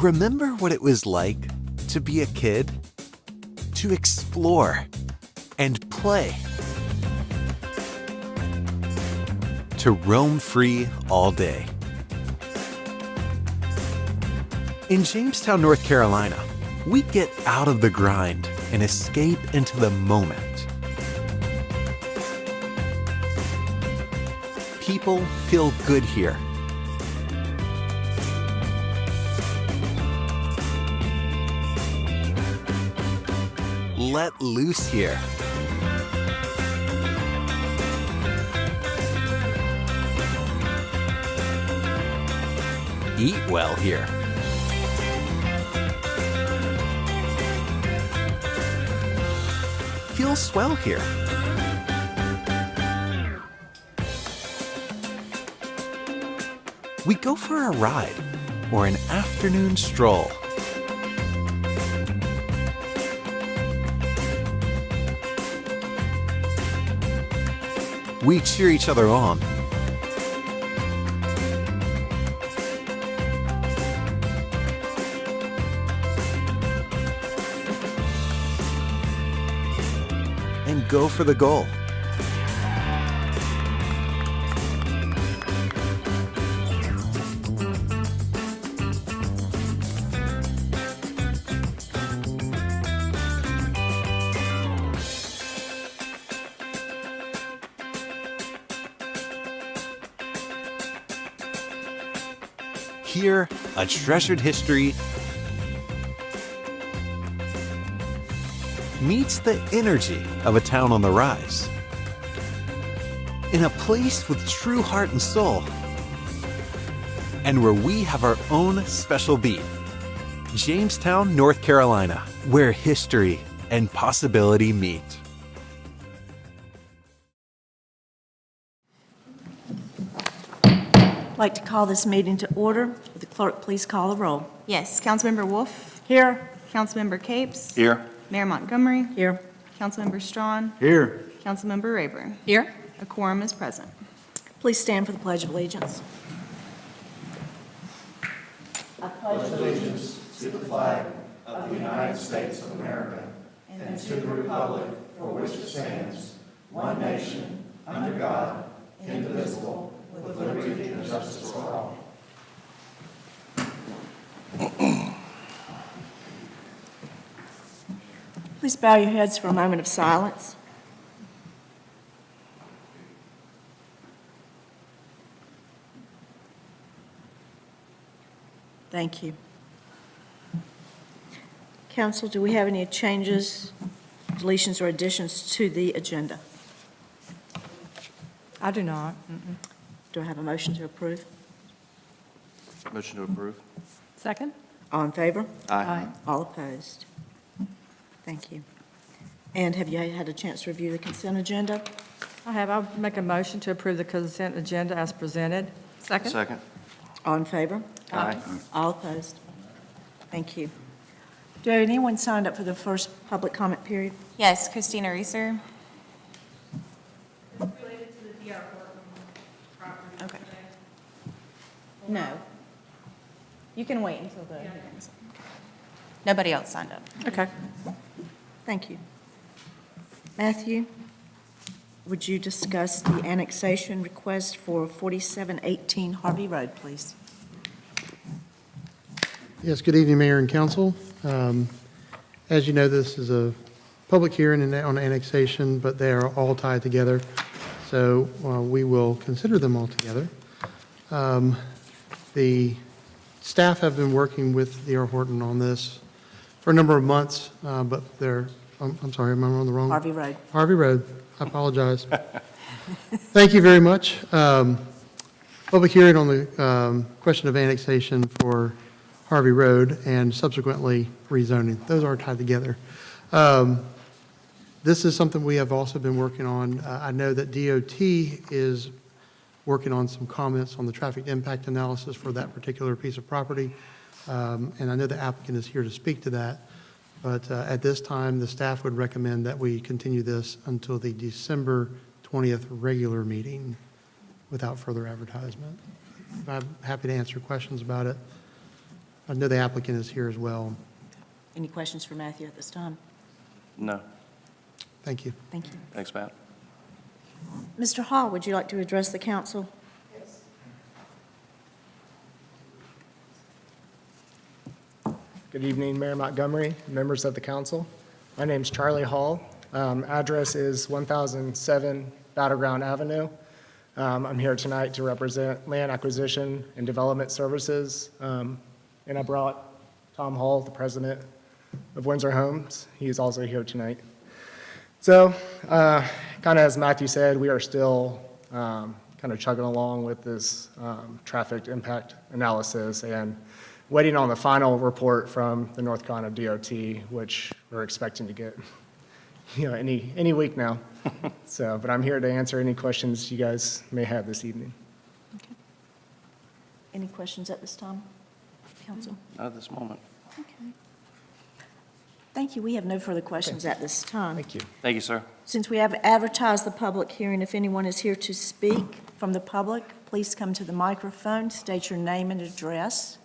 Remember what it was like to be a kid? To explore and play. To roam free all day. In Jamestown, North Carolina, we get out of the grind and escape into the moment. People feel good here. Let loose here. Eat well here. Feel swell here. We go for a ride or an afternoon stroll. We cheer each other on. And go for the goal. Here, a treasured history meets the energy of a town on the rise. In a place with true heart and soul, and where we have our own special beat. Jamestown, North Carolina, where history and possibility meet. I'd like to call this meeting to order. Would the clerk please call the roll? Yes, Councilmember Wolf, Here. Councilmember Capes, Here. Mayor Montgomery, Here. Councilmember Strawn, Here. Councilmember Rayburn. Here. A quorum is present. Please stand for the Pledge of Allegiance. Please bow your heads for a moment of silence. Thank you. Council, do we have any changes, deletions, or additions to the agenda? I do not. Do I have a motion to approve? Motion to approve. Second? All in favor? Aye. All opposed? Thank you. And have you had a chance to review the consent agenda? I have. I'll make a motion to approve the consent agenda as presented. Second? Second. All in favor? Aye. All opposed? Thank you. Do anyone signed up for the first public comment period? Yes, Christina Reeser. Related to the DR Horton property. Okay. No. You can wait until the. Nobody else signed up. Okay. Thank you. Matthew, would you discuss the annexation request for 4718 Harvey Road, please? Yes, good evening, Mayor and Council. As you know, this is a public hearing on annexation, but they are all tied together, so we will consider them all together. The staff have been working with D.R. Horton on this for a number of months, but I'm sorry, am I on the wrong? Harvey Road. Harvey Road, I apologize. Thank you very much. Public hearing on the question of annexation for Harvey Road and subsequently rezoning. Those are tied together. This is something we have also been working on. I know that DOT is working on some comments on the traffic impact analysis for that particular piece of property. And I know the applicant is here to speak to that. But at this time, the staff would recommend that we continue this until the December 20th regular meeting without further advertisement. I'm happy to answer questions about it. I know the applicant is here as well. Any questions for Matthew at this time? No. Thank you. Thank you. Thanks, Matt. Mr. Hall, would you like to address the council? Good evening, Mayor Montgomery, members of the council. My name's Charlie Hall. Address is 1007 Battleground Avenue. I'm here tonight to represent Land Acquisition and Development Services, and I brought Tom Hall, the president of Windsor Homes. He is also here tonight. So, kind of as Matthew said, we are still kind of chugging along with this traffic impact analysis and waiting on the final report from the North Carolina DOT, which we're expecting to get, any week now. So, but I'm here to answer any questions you guys may have this evening. Okay. Any questions at this time, council? Not at this moment. Okay. Thank you. We have no further questions at this time. Thank you. Thank you, sir. Since we have advertised the public hearing, if anyone is here to speak from the public, please come to the microphone, state your name and address.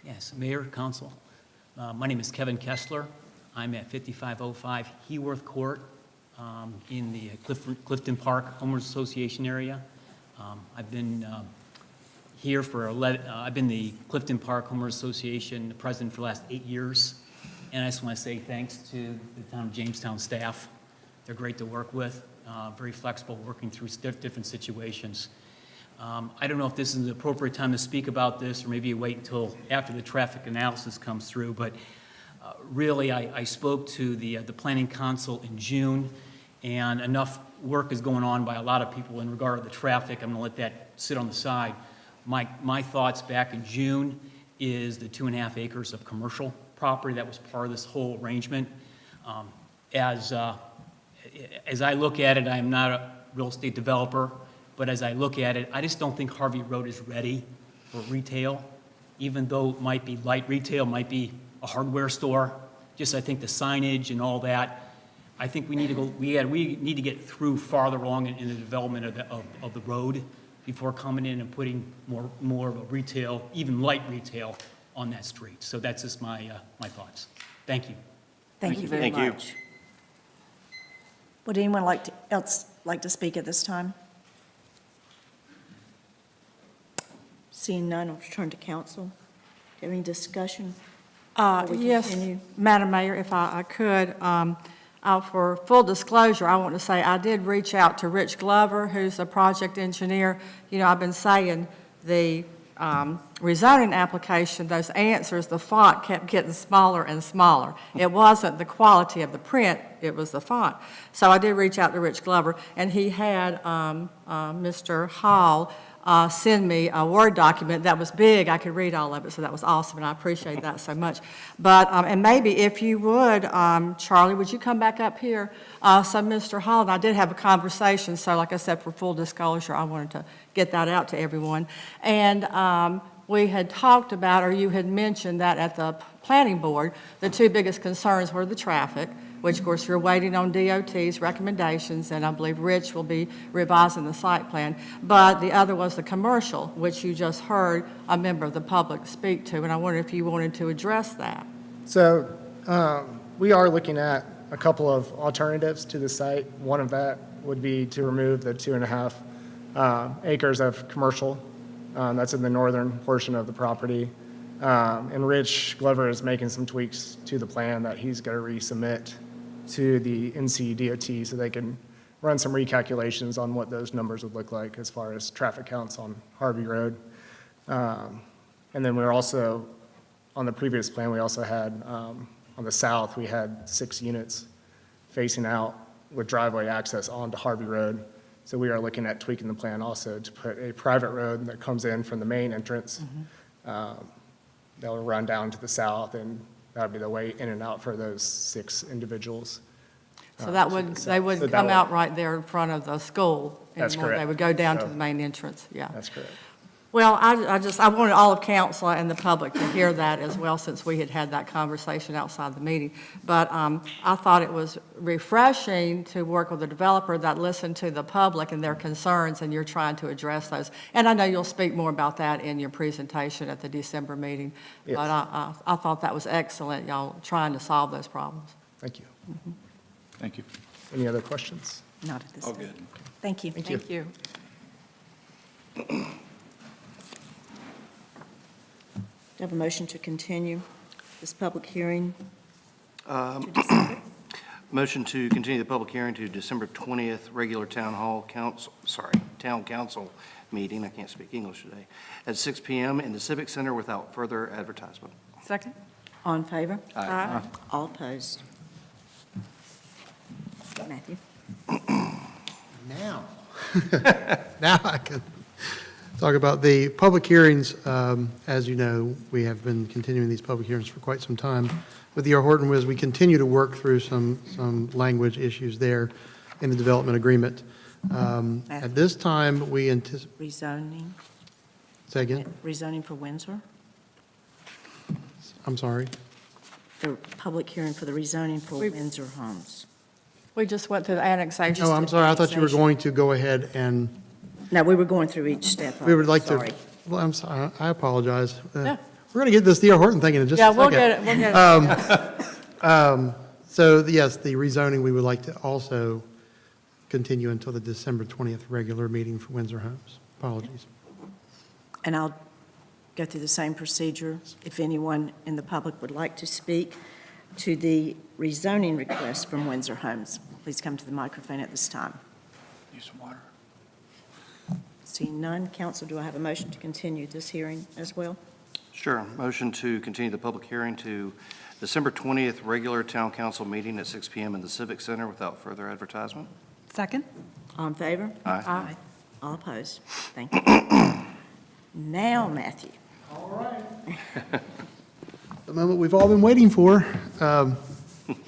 Yes, Mayor, Council. My name is Kevin Kessler. I'm at 5505 Heworth Court in the Clifton Park Homeowners Association area. I've been here for I've been the Clifton Park Homeowners Association president for the last 8 years. And I just want to say thanks to the town of Jamestown staff. They're great to work with, very flexible, working through different situations. I don't know if this is the appropriate time to speak about this, or maybe wait until after the traffic analysis comes through, but really, I spoke to the Planning Council in June, and enough work is going on by a lot of people in regard to the traffic. I'm going to let that sit on the side. My thoughts back in June is the 2.5 acres of commercial property that was part of this whole arrangement. As I look at it, I am not a real estate developer, but as I look at it, I just don't think Harvey Road is ready for retail, even though it might be light retail, might be a hardware store. Just I think the signage and all that, I think we need to go. We need to get through farther along in the development of the road before coming in and putting more of a retail, even light retail, on that street. So that's just my thoughts. Thank you. Thank you very Thank you. much. Would anyone else like to speak at this time? Seeing none, I'll return to council. Do you have any discussion? before we Yes, continue? Madam Mayor, if I could, for full disclosure, I want to say I did reach out to Rich Glover, who's a project engineer. I've been saying the rezoning application, those answers, the font kept getting smaller and smaller. It wasn't the quality of the print, it was the font. So I did reach out to Rich Glover, and he had Mr. Hall send me a Word document that was big. I could read all of it, so that was awesome, and I appreciate that so much. But, and maybe if you would, Charlie, would you come back up here? So Mr. Hall and I did have a conversation, so like I said, for full disclosure, I wanted to get that out to everyone. And we had talked about, or you had mentioned that at the planning board, the two biggest concerns were the traffic, which of course you're waiting on DOT's recommendations, and I believe Rich will be revising the site plan. But the other was the commercial, which you just heard a member of the public speak to, and I wondered if you wanted to address that. So we are looking at a couple of alternatives to the site. One of that would be to remove the 2.5 acres of commercial that's in the northern portion of the property. And Rich Glover is making some tweaks to the plan that he's going to resubmit to the NC DOT so they can run some recalculations on what those numbers would look like as far as traffic counts on Harvey Road. And then we're also, on the previous plan, we also had, on the south, we had 6 units facing out with driveway access onto Harvey Road. So we are looking at tweaking the plan also to put a private road that comes in from the main entrance. That will run down to the south, and that would be the way in and out for those 6 individuals. So that would, they would So that come would- out right there in front of the school. That's anymore. They correct. would go down to So- the main entrance, yeah. That's correct. Well, I wanted all of council and the public to hear that as well, since we had that conversation outside the meeting. But I thought it was refreshing to work with a developer that listened to the public and their concerns, and you're trying to address those. And I know you'll speak more about that in your presentation at the December meeting. Yes. But I thought that was excellent, y'all trying to solve those problems. Thank you. Thank you. Any other questions? Not at this All time. good. Thank you. Thank you. Thank you. Do I have a motion to continue this public hearing to December? Motion to continue the public hearing to December 20th, regular town council meeting, I can't speak English today, at 6 PM in the Civic Center without further advertisement. Second? All in favor? Aye. All opposed? Matthew? Now, now I can talk about the public hearings. As you know, we have been continuing these public hearings for quite some time with the Horton Wiz. We continue to work through some language issues there in the development agreement. At this time, we anticipate, Rezoning? say again? Rezoning for Windsor? I'm sorry. The public hearing for the rezoning for We- Windsor homes. We just went through the annexation. Oh, I'm sorry. I thought you were annexation. going to go ahead and, No, we were going through each step. we would like to, Sorry. well, I'm sorry. I apologize. Yeah. We're going to get this D.R. Horton thing in just a Yeah, second. we'll get it, we'll get it. So, yes, the rezoning, we would like to also continue until the December 20th regular meeting for Windsor Homes. Apologies. And I'll go through the same procedure. If anyone in the public would like to speak to the rezoning request from Windsor Homes, please come to the microphone at this time. Need some water. Seeing none, council, do I have a motion to continue this hearing as well? Sure. Motion to continue the public hearing to December 20th, regular town council meeting at 6 PM in the Civic Center without further advertisement. Second? All in favor? Aye. All opposed? Thank you. Now, Matthew. The moment we've all been waiting for.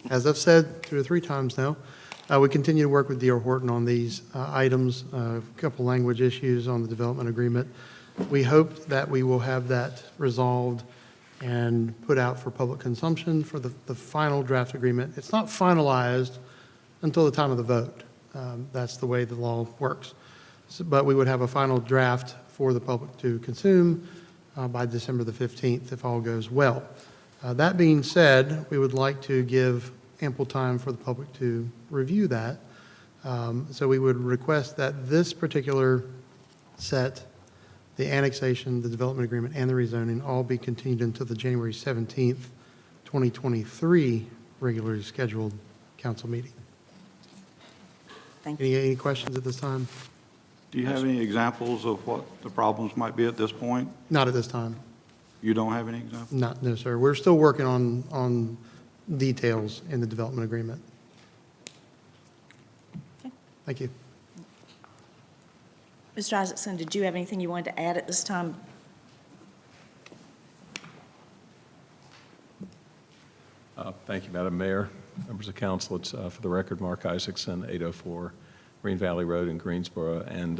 As I've said 2 or 3 times now, we continue to work with D.R. Horton on these items, a couple language issues on the development agreement. We hope that we will have that resolved and put out for public consumption for the final draft agreement. It's not finalized until the time of the vote. That's the way the law works. But we would have a final draft for the public to consume by December the 15th, if all goes well. That being said, we would like to give ample time for the public to review that. So we would request that this particular set, the annexation, the development agreement, and the rezoning all be continued until the January 17th, 2023 regularly scheduled council meeting. Thank you. Any questions at this time? Do you have any examples of what the problems might be at this point? Not at this time. You don't have any examples? No, sir. We're still working on details in the development agreement. Okay. Thank you. Mr. Isaacson, did you have anything you wanted to add at this time? Thank you, Madam Mayor, members of council. It's, for the record, Mark Isaacson, 804 Green Valley Road in Greensboro. And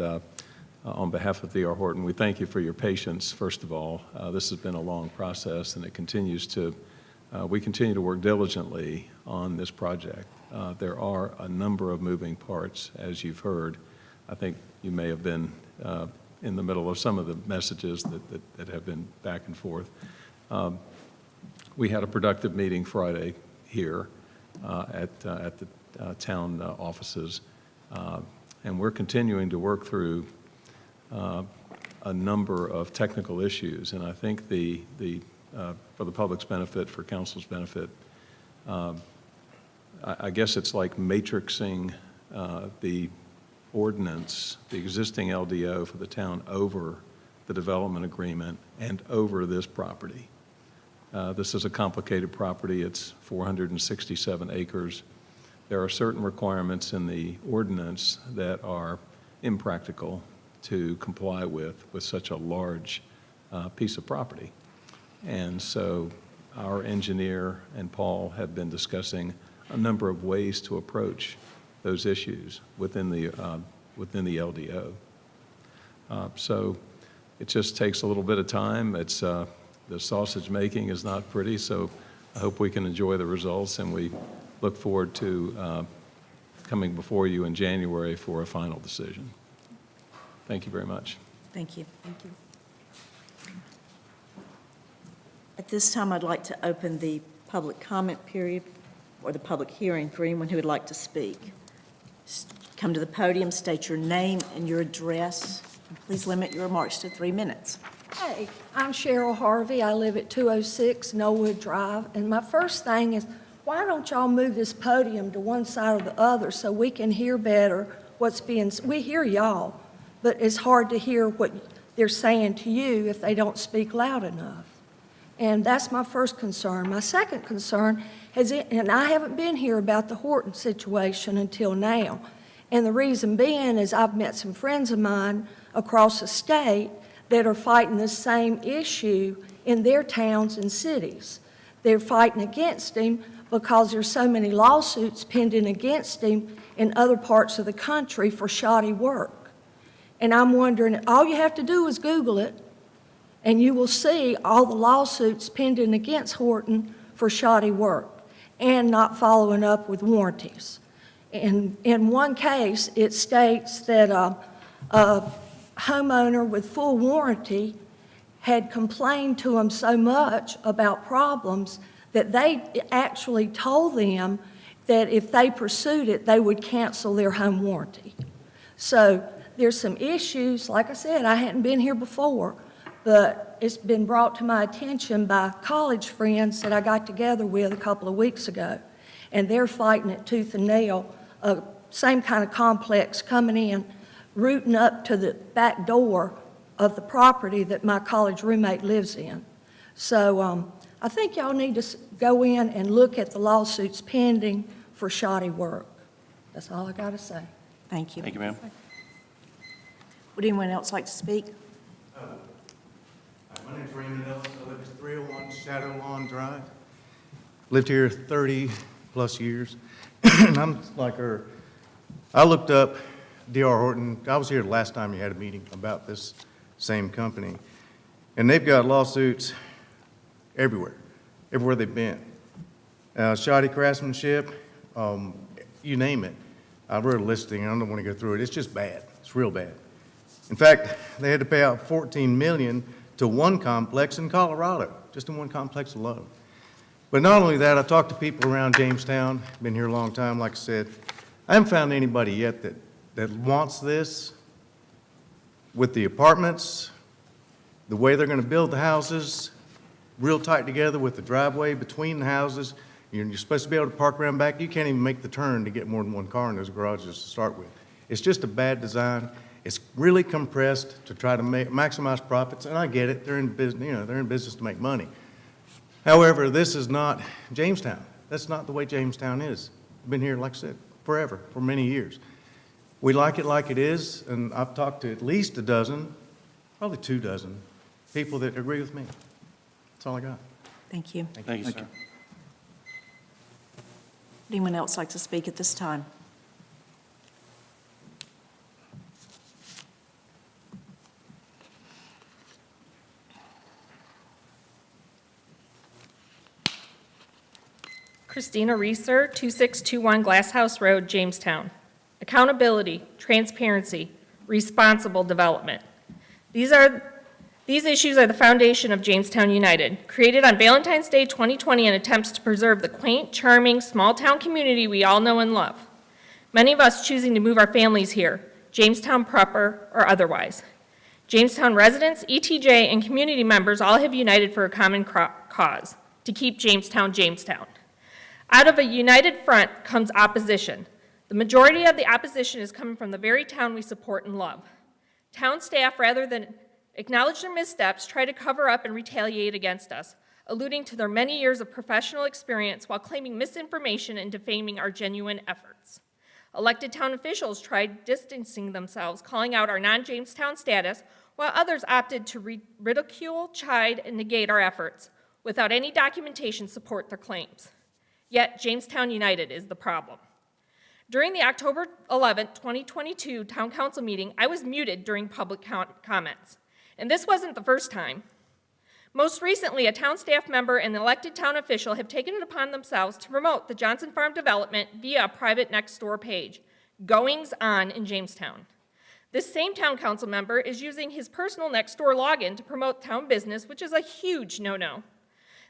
on behalf of D.R. Horton, we thank you for your patience, first of all. This has been a long process, and it continues to, we continue to work diligently on this project. There are a number of moving parts, as you've heard. I think you may have been in the middle of some of the messages that have been back and forth. We had a productive meeting Friday here at the town offices, and we're continuing to work through a number of technical issues. And I think for the public's benefit, for council's benefit, I guess it's like matrixing the ordinance, the existing LDO for the town over the development agreement and over this property. This is a complicated property. It's 467 acres. There are certain requirements in the ordinance that are impractical to comply with such a large piece of property. And so our engineer and Paul have been discussing a number of ways to approach those issues within the LDO. So It just takes a little bit of time. The sausage making is not pretty, so I hope we can enjoy the results, and we look forward to coming before you in January for a final decision. Thank you very much. Thank you. Thank you. At this time, I'd like to open the public comment period or the public hearing for anyone who would like to speak. Come to the podium, state your name and your address, and please limit your remarks to 3 minutes. Hey, I'm Cheryl Harvey. I live at 206 Knollwood Drive. And my first thing is, why don't y'all move this podium to one side or the other so we can hear better what's being, we hear y'all, but it's hard to hear what they're saying to you if they don't speak loud enough. And that's my first concern. My second concern is, and I haven't been here about the Horton situation until now. And the reason being is I've met some friends of mine across the state that are fighting the same issue in their towns and cities. They're fighting against him because there's so many lawsuits pending against him in other parts of the country for shoddy work. And I'm wondering, all you have to do is Google it, and you will see all the lawsuits pending against Horton for shoddy work and not following up with warranties. In one case, it states that a homeowner with full warranty had complained to them so much about problems that they actually told them that if they pursued it, they would cancel their home warranty. So there's some issues. Like I said, I hadn't been here before, but it's been brought to my attention by college friends that I got together with a couple of weeks ago, and they're fighting it tooth and nail, same kind of complex coming in, rooting up to the back door of the property that my college roommate lives in. So I think y'all need to go in and look at the lawsuits pending for shoddy work. That's all I got to say. Thank you. Thank you, ma'am. Would anyone else like to speak? My name's Raymond Ellis. I live at 301 Shadow Lawn Drive. Lived here 30-plus years. And I'm like her. I looked up D.R. Horton. I was here the last time you had a meeting about this same company. And they've got lawsuits everywhere they've been. Shoddy craftsmanship, you name it. I wrote a listing. I don't want to go through it. It's just bad. It's real bad. In fact, they had to pay out $14 million to one complex in Colorado, just in one complex alone. But not only that, I talked to people around Jamestown, been here a long time, like I said. I haven't found anybody yet that wants this with the apartments, the way they're going to build the houses, real tight together with the driveway between the houses. You're supposed to be able to park around back. You can't even make the turn to get more than one car in those garages to start with. It's just a bad design. It's really compressed to try to maximize profits, and I get it. They're in business, they're in business to make money. However, this is not Jamestown. That's not the way Jamestown is. I've been here, like I said, forever, for many years. We like it is, and I've talked to at least a dozen, probably 2 dozen, people that agree with me. That's all I got. Thank you. Thank you, sir. Would anyone else like to speak at this time? Christina Reeser, 2621 Glasshouse Road, Jamestown. Accountability, transparency, responsible development. These issues are the foundation of Jamestown United. Created on Valentine's Day 2020 in attempts to preserve the quaint, charming, small-town community we all know and love. Many of us choosing to move our families here, Jamestown proper or otherwise. Jamestown residents, ETJ, and community members all have united for a common cause, to keep Jamestown, Jamestown. Out of a united front comes opposition. The majority of the opposition is coming from the very town we support and love. Town staff, rather than acknowledge their missteps, try to cover up and retaliate against us, alluding to their many years of professional experience while claiming misinformation and defaming our genuine efforts. Elected town officials tried distancing themselves, calling out our non-Jamestown status, while others opted to ridicule, chide, and negate our efforts without any documentation to support their claims. Yet, Jamestown United is the problem. During the October 11, 2022 Town Council meeting, I was muted during public comments. And this wasn't the first time. Most recently, a town staff member and an elected town official have taken it upon themselves to promote the Johnson Farm development via a private Nextdoor page, Goings On in Jamestown. This same town council member is using his personal Nextdoor login to promote town business, which is a huge no-no.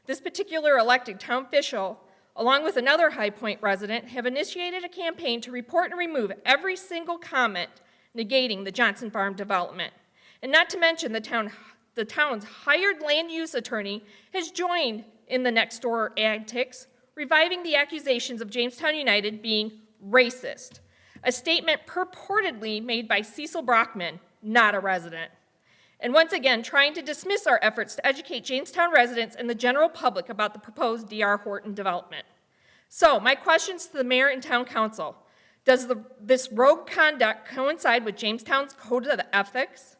This particular elected town official, along with another High Point resident, have initiated a campaign to report and remove every single comment negating the Johnson Farm development. And not to mention the town's hired land use attorney has joined in the Nextdoor antics, reviving the accusations of Jamestown United being racist, a statement purportedly made by Cecil Brockman, not a resident. And once again, trying to dismiss our efforts to educate Jamestown residents and the general public about the proposed D.R. Horton development. So, my questions to the mayor and town council. Does this rogue conduct coincide with Jamestown's code of ethics?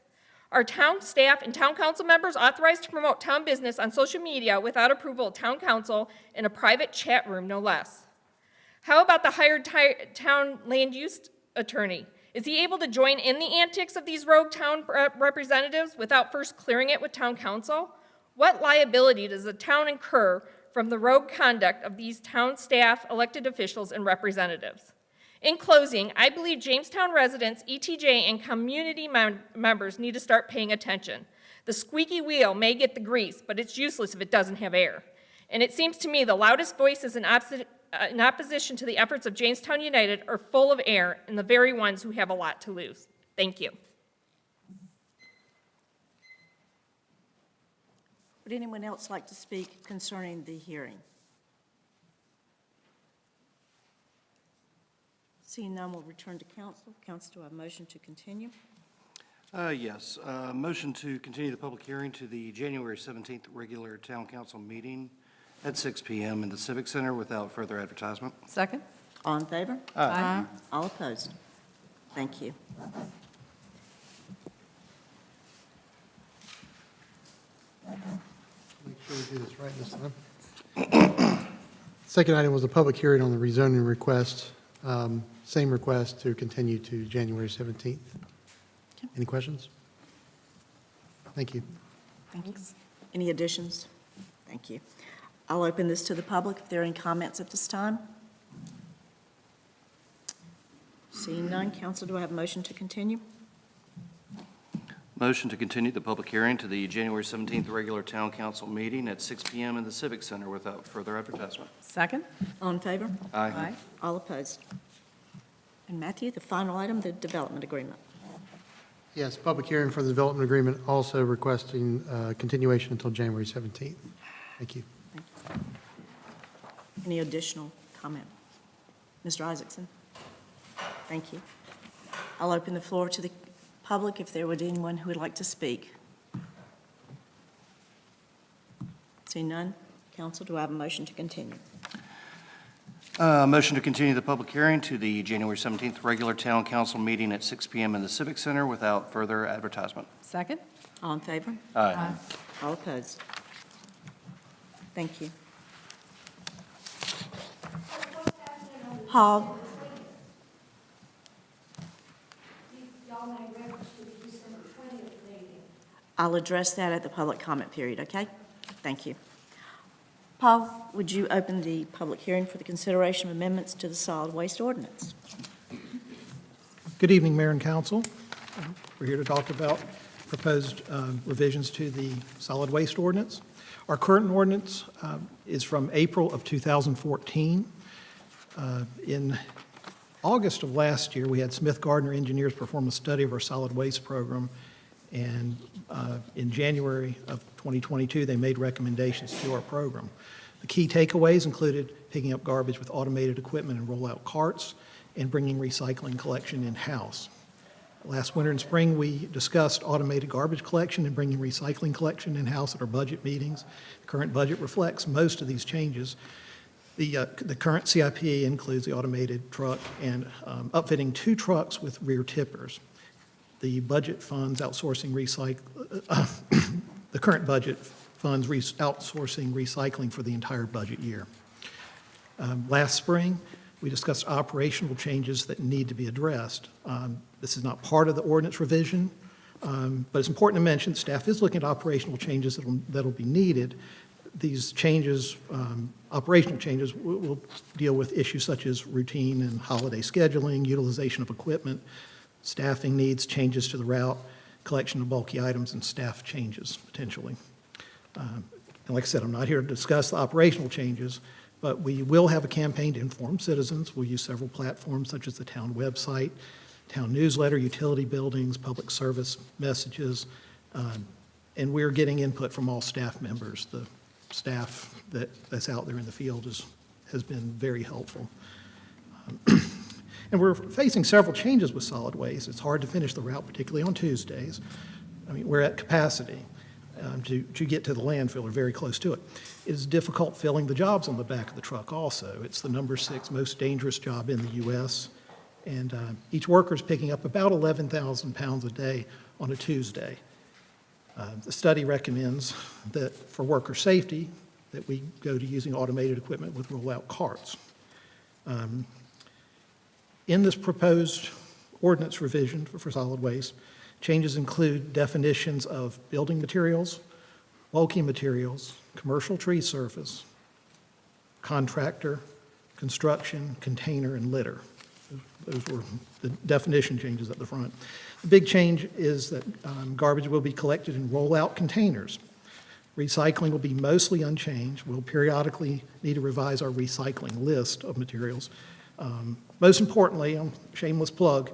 Are town staff and town council members authorized to promote town business on social media without approval of town council in a private chat room, no less? How about the hired town land use attorney? Is he able to join in the antics of these rogue town representatives without first clearing it with town council? What liability does the town incur from the rogue conduct of these town staff, elected officials, and representatives? In closing, I believe Jamestown residents, ETJ, and community members need to start paying attention. The squeaky wheel may get the grease, but it's useless if it doesn't have air. And it seems to me the loudest voices in opposition to the efforts of Jamestown United are full of air and the very ones who have a lot to lose. Thank you. Would anyone else like to speak concerning the hearing? Seeing none, we'll return to council. Council, do I have a motion to continue? Yes. Motion to continue the public hearing to the January 17th regular town council meeting at 6 p.m. in the Civic Center without further advertisement. Second? All in favor? Aye. All opposed? Thank you. Make sure we do this right this time. Second item was a public hearing on the rezoning request. Same request to continue to January 17th. Any questions? Thank you. Thanks. Any additions? Thank you. I'll open this to the public if there are any comments at this time. Seeing none, council, do I have a motion to continue? Motion to continue the public hearing to the January 17th regular town council meeting at 6 p.m. in the Civic Center without further advertisement. Second? All in favor? Aye. All opposed? And Matthew, the final item, the development agreement. Yes, public hearing for the development agreement, also requesting continuation until January 17th. Thank you. Any additional comment? Mr. Isaacson? Thank you. I'll open the floor to the public if there would anyone who would like to speak. Seeing none, council, do I have a motion to continue? Motion to continue the public hearing to the January 17th regular town council meeting at 6 p.m. in the Civic Center without further advertisement. Second? All in favor? Aye. All opposed? Thank you. Paul? I'll address that at the public comment period, okay? Thank you. Paul, would you open the public hearing for the consideration of amendments to the solid waste ordinance? Good evening, Mayor and Council. We're here to talk about proposed revisions to the solid waste ordinance. Our current ordinance is from April of 2014. In August of last year, we had Smith Gardner engineers perform a study of our solid waste program, and in January of 2022, they made recommendations to our program. The key takeaways included picking up garbage with automated equipment and rollout carts, and bringing recycling collection in-house. Last winter and spring, we discussed automated garbage collection and bringing recycling collection in-house at our budget meetings. The current budget reflects most of these changes. The current CIP includes the automated truck and upfitting 2 trucks with rear tippers. The budget funds outsourcing the current budget funds outsourcing recycling for the entire budget year. Last spring, we discussed operational changes that need to be addressed. This is not part of the ordinance revision, But it's important to mention, staff is looking at operational changes that'll be needed. These changes, operational changes, will deal with issues such as routine and holiday scheduling, utilization of equipment, staffing needs, changes to the route, collection of bulky items, and staff changes, potentially. And like I said, I'm not here to discuss the operational changes, but we will have a campaign to inform citizens. We'll use several platforms such as the town website, town newsletter, utility buildings, public service messages, and we're getting input from all staff members. The staff that's out there in the field has been very helpful. And we're facing several changes with solid waste. It's hard to finish the route, particularly on Tuesdays. I mean, we're at capacity to get to the landfill or very close to it. It is difficult filling the jobs on the back of the truck also. It's the number 6 most dangerous job in the U.S., and each worker is picking up about 11,000 pounds a day on a Tuesday. The study recommends that for worker safety, that we go to using automated equipment with roll-out carts. In this proposed ordinance revision for solid waste, changes include definitions of building materials, bulky materials, commercial tree surface, contractor, construction, container, and litter. Those were the definition changes at the front. The big change is that garbage will be collected in roll-out containers. Recycling will be mostly unchanged. We'll periodically need to revise our recycling list of materials. Most importantly, shameless plug,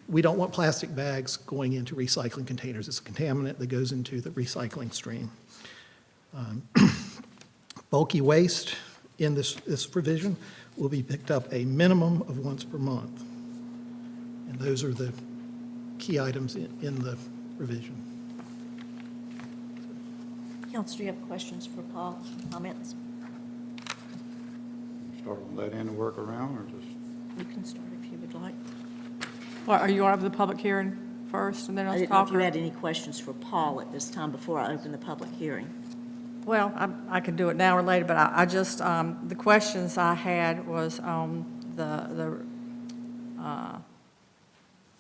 we don't want plastic bags going into recycling containers. It's a contaminant that goes into the recycling stream. Bulky waste in this provision will be picked up a minimum of once per month. And those are the key items in the revision. Council, do you have questions for Paul, comments? Start on that end and work around, or just? You can start if you would like. Well, are you going to have the public hearing first and then I I'll didn't know talk? if you had any questions for Paul at this time before I open the public hearing. Well, I could do it now or later, but I just, the questions I had was on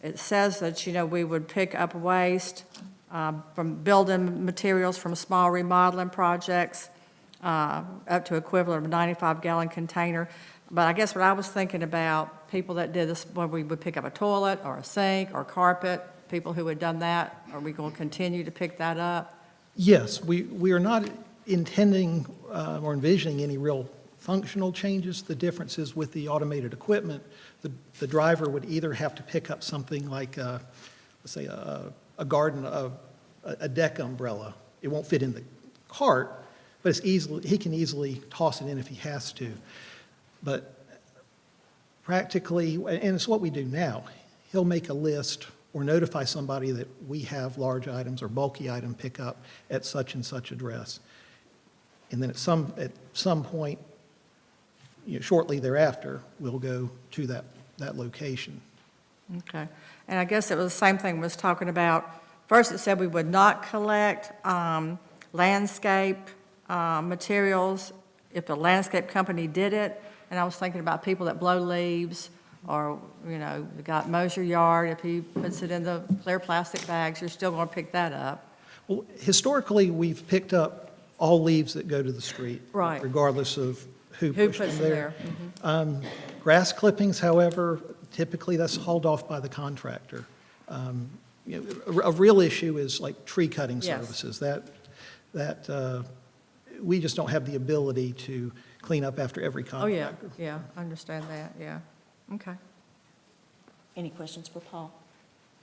it says that, you know, we would pick up waste from building materials from small remodeling projects up to equivalent of a 95-gallon container. But I guess what I was thinking about, people that did this, when we would pick up a toilet or a sink or carpet, people who had done that, are we going to continue to pick that up? Yes, we are not intending or envisioning any real functional changes. The difference is with the automated equipment, the driver would either have to pick up something like, let's say, a garden, a deck umbrella. It won't fit in the cart, but he can easily toss it in if he has to. But practically, and it's what we do now, he'll make a list or notify somebody that we have large items or bulky item pickup at such and such address. And then at some point, you know, shortly thereafter, we'll go to that location. Okay. And I guess it was the same thing we was talking about. First, it said we would not collect landscape materials if the landscape company did it. And I was thinking about people that blow leaves or, you know, the guy that mows your yard. If he puts it in the clear plastic bags, you're still going to pick that up. Well, historically, we've picked up all leaves that go to the street. Right. Regardless of who Who pushed puts them them there. there? Grass clippings, however, typically that's hauled off by the contractor. You know, a real issue is like tree cutting Yes. services. That we just don't have the ability to clean up after every Oh, yeah, contractor. yeah, I understand that, yeah. Okay. Any questions for Paul?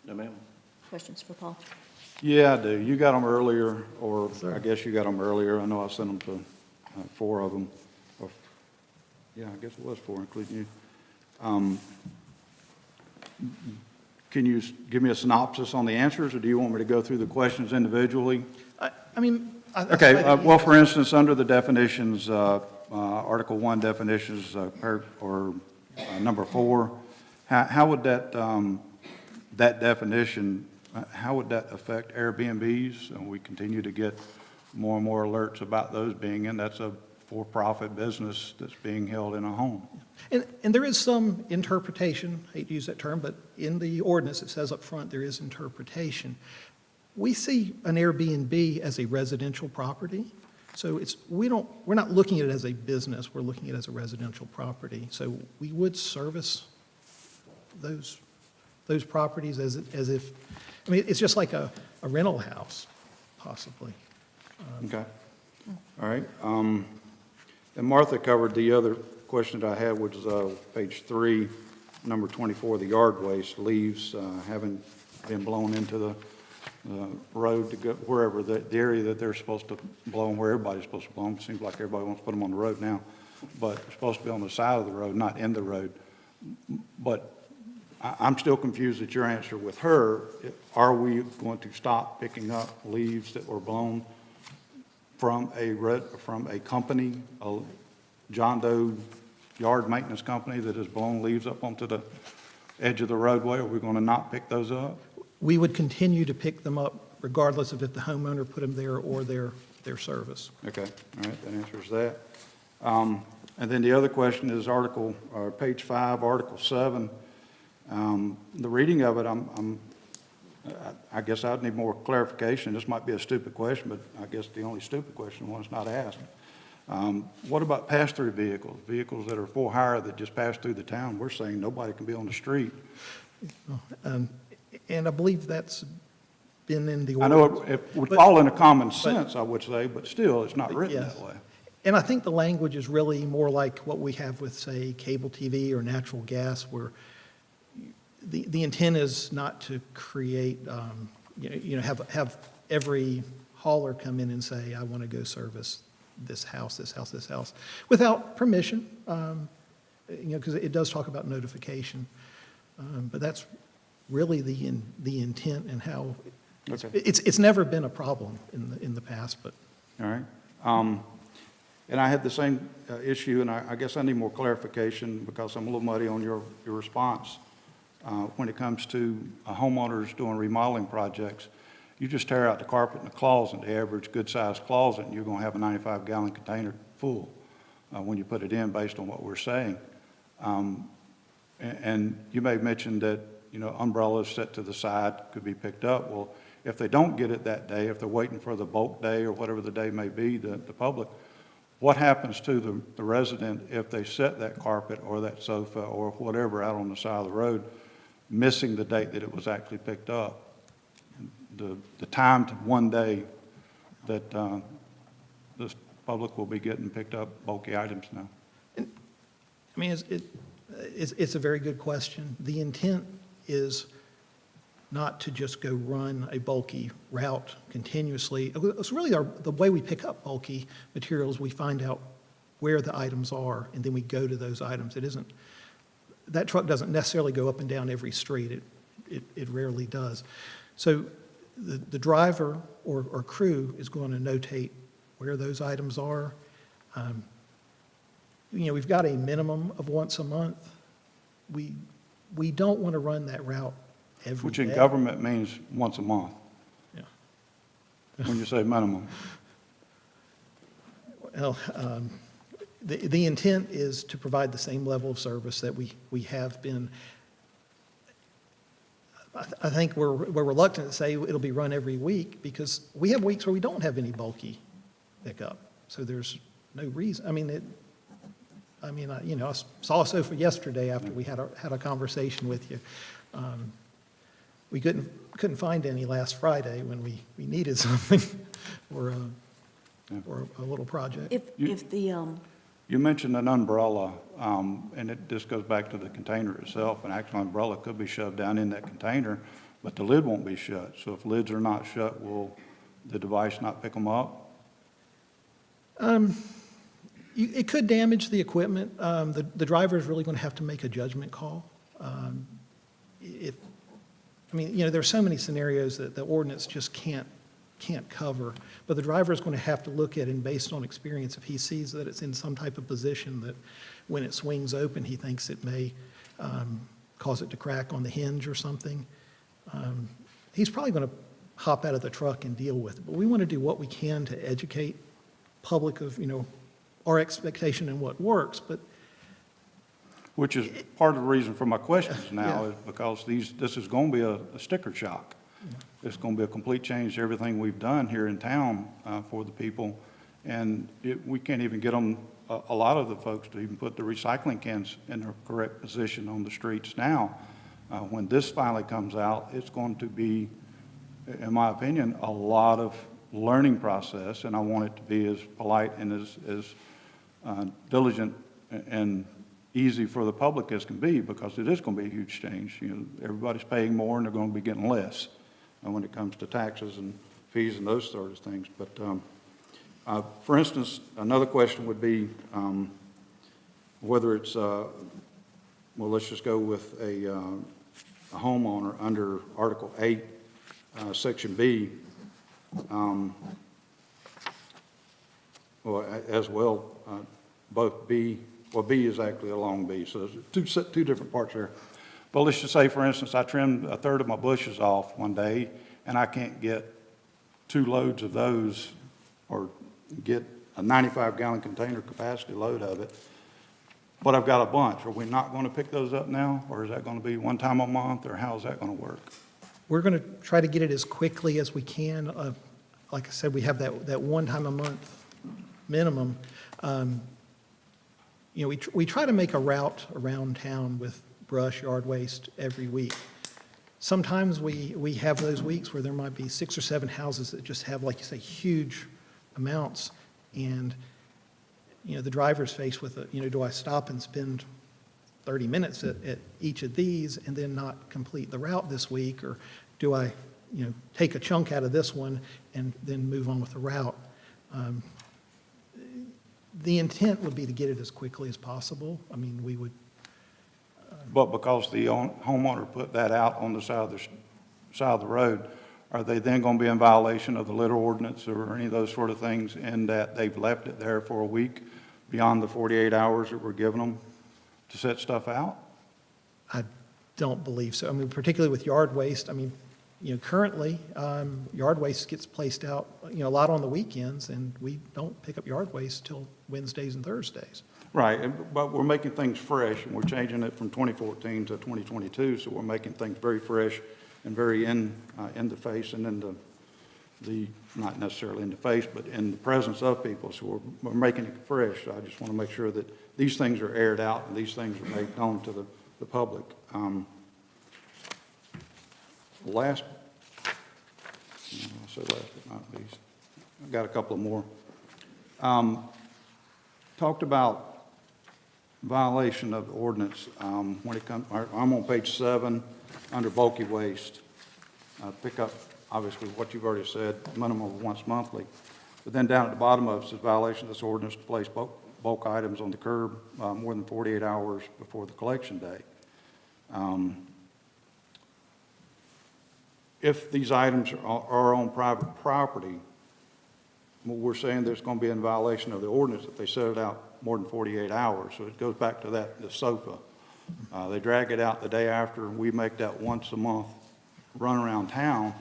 No, ma'am. Questions for Paul? Yeah, I do. You got them earlier, or Sir. I guess you got them earlier. I know I sent them to 4 of them. Or, yeah, I guess it was 4, including you. Can you give me a synopsis on the answers, or do you want me to go through the questions individually? I mean. that's Okay, why the- well, for instance, under the definitions, Article 1 definitions, number 4, how would that definition, how would that affect Airbnbs? And we continue to get more and more alerts about those being in. That's a for-profit business that's being held in a home. And there is some interpretation, I hate to use that term, but in the ordinance, it says up front there is interpretation. We see an Airbnb as a residential property, so we're not looking at it as a business, we're looking at it as a residential property. So we would service those properties as if, I mean, it's just like a rental house, possibly. Okay. All right. And Martha covered the other question that I had, which is page 3, number 24, the yard waste, leaves having been blown into the road to go wherever, the area that they're supposed to blow them, where everybody's supposed to blow them. It seems like everybody wants to put them on the road now, but they're supposed to be on the side of the road, not in the road. But I'm still confused at your answer with her. Are we going to stop picking up leaves that were blown from a company, a John Doe yard maintenance company that has blown leaves up onto the edge of the roadway? Are we going to not pick those up? We would continue to pick them up regardless of if the homeowner put them there or their service. Okay, all right, that answers that. And then the other question is page 5, Article 7. The reading of it, I guess I'd need more clarification. This might be a stupid question, but I guess the only stupid question one's not asked. What about pass-through vehicles that are for hire that just pass through the town? We're saying nobody can be on the street. And I believe that's been in the I ordinance. know it would fall into common sense, I would say, but still, it's not written Yes. that way. And I think the language is really more like what we have with, say, cable TV or natural gas, where the intent is not to create, have every hauler come in and say, I want to go service this house, without permission, because it does talk about notification. But that's really the intent and how, it's never been a problem in the past, but. All right. And I had the same issue, and I guess I need more clarification because I'm a little muddy on your response. When it comes to homeowners doing remodeling projects, you just tear out the carpet in the closet, the average good-sized closet, and you're going to have a 95-gallon container full when you put it in based on what we're saying. And you may have mentioned that, umbrellas set to the side could be picked up. Well, if they don't get it that day, if they're waiting for the bulk day or whatever the day may be, the public, what happens to the resident if they set that carpet or that sofa or whatever out on the side of the road, missing the date that it was actually picked up? The timed one day that the public will be getting picked up bulky items now. I mean, it's a very good question. The intent is not to just go run a bulky route continuously. It's really the way we pick up bulky materials, we find out where the items are, and then we go to those items. That truck doesn't necessarily go up and down every street. It rarely does. So the driver or crew is going to notate where those items are. We've got a minimum of once a month. We don't want to run that route every day. Which in government means once a month. Yeah. When you say minimum. Well, the intent is to provide the same level of service that we have been. I think we're reluctant to say it'll be run every week because we have weeks where we don't have any bulky pickup. So there's no reason. I saw a sofa yesterday after we had a conversation with you. We couldn't find any last Friday when we needed something for a little project. If the, You mentioned an umbrella, and it just goes back to the container itself. An actual umbrella could be shoved down in that container, but the lid won't be shut. So if lids are not shut, will the device not pick them up? It could damage the equipment. The driver is really going to have to make a judgment call. There's so many scenarios that the ordinance just can't cover, but the driver is going to have to look at it, and based on experience, if he sees that it's in some type of position that when it swings open, he thinks it may cause it to crack on the hinge or something, he's probably going to hop out of the truck and deal with it. But we want to do what we can to educate public of, our expectation and what works, but Which is part of the reason for my questions now, Yeah. is because this is going to be a sticker shock. It's going to be a complete change to everything we've done here in town for the people. And we can't even get them, a lot of the folks, to even put the recycling cans in their correct position on the streets now. When this finally comes out, it's going to be, in my opinion, a lot of learning process, and I want it to be as polite and as diligent and easy for the public as can be, because it is going to be a huge change. You know, everybody's paying more, and they're going to be getting less when it comes to taxes and fees and those sort of things. But for instance, another question would be whether it's, well, let's just go with a homeowner under Article 8, Section B, well, as well, both B, well, B is actually a long B, so there's two different parts there. But let's just say, for instance, I trimmed a third of my bushes off one day, and I can't get 2 loads of those or get a 95-gallon container capacity load of it, but I've got a bunch. Are we not going to pick those up now, or is that going to be one time a month, or how is that going to work? we're going to try to get it as quickly as we can. Like I said, we have that one time a month minimum. You know, we try to make a route around town with brush, yard waste every week. Sometimes we have those weeks where there might be 6 or 7 houses that just have, like you say, huge amounts. And, you know, the driver's faced with, do I stop and spend 30 minutes at each of these and then not complete the route this week? Or do I, take a chunk out of this one and then move on with the route? The intent would be to get it as quickly as possible. I mean, we would. But because the homeowner put that out on the side of the road, are they then going to be in violation of the litter ordinance or any of those sort of things, in that they've left it there for a week beyond the 48 hours that we're giving them to set stuff out? I don't believe so. I mean, particularly with yard waste, I mean, currently, yard waste gets placed out, a lot on the weekends, and we don't pick up yard waste till Wednesdays and Thursdays. Right, but we're making things fresh, and we're changing it from 2014 to 2022, so we're making things very fresh and very in the face and in the not necessarily in the face, but in the presence of people. So we're making it fresh. So I just want to make sure that these things are aired out and these things are made known to the public. Last but not least, I've got a couple of more. Talked about violation of the ordinance when it comes. I'm on page 7 under bulky waste. Pick up obviously what you've already said, minimum of once monthly. But then down at the bottom of it says violation of this ordinance to place bulk items on the curb more than 48 hours before the collection day. If these items are on private property, we're saying there's going to be in violation of the ordinance if they set it out more than 48 hours. So it goes back to the sofa. They drag it out the day after, and we make that once a month run around town,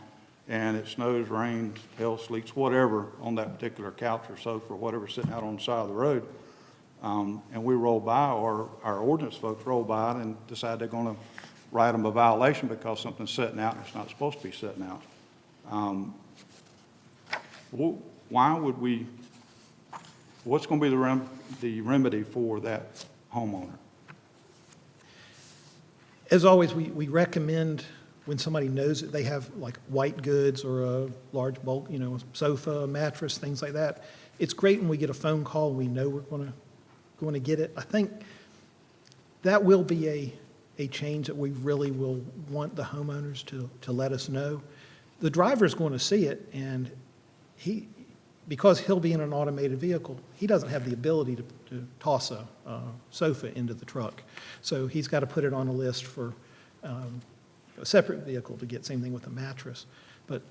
and it snows, rains, hail, sleets, whatever on that particular couch or sofa or whatever sitting out on the side of the road. And we roll by, or our ordinance folks roll by and decide they're going to write them a violation because something's sitting out and it's not supposed to be sitting out. Why would we, what's going to be the remedy for that homeowner? As always, we recommend when somebody knows that they have like white goods or a large bulk, a sofa, a mattress, things like that. It's great when we get a phone call and we know we're going to get it. I think that will be a change that we really will want the homeowners to let us know. The driver's going to see it, and because he'll be in an automated vehicle, he doesn't have the ability to toss a sofa into the truck. So he's got to put it on a list for a separate vehicle to get. Same thing with the mattress. But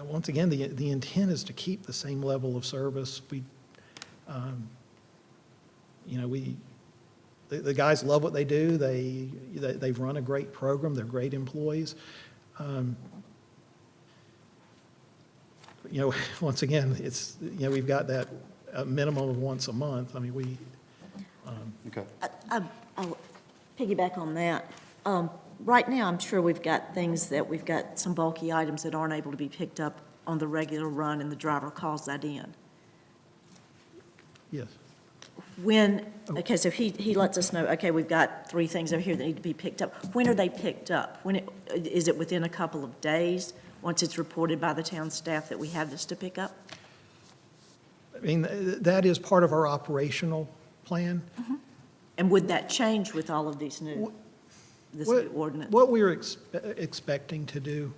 once again, the intent is to keep the same level of service. The guys love what they do. They've run a great program. They're great employees. Once again, we've got that a minimum of once a month. I mean, we, Okay. I'll piggyback on that. Right now, I'm sure we've got some bulky items that aren't able to be picked up on the regular run, and the driver calls that in. yes. Okay, so he lets us know, okay, we've got 3 things over here that need to be picked up. When are they picked up? Is it within a couple of days, once it's reported by the town staff that we have this to pick up? I mean, that is part of our operational plan. And would that change with all of this new ordinance? What we're expecting to do,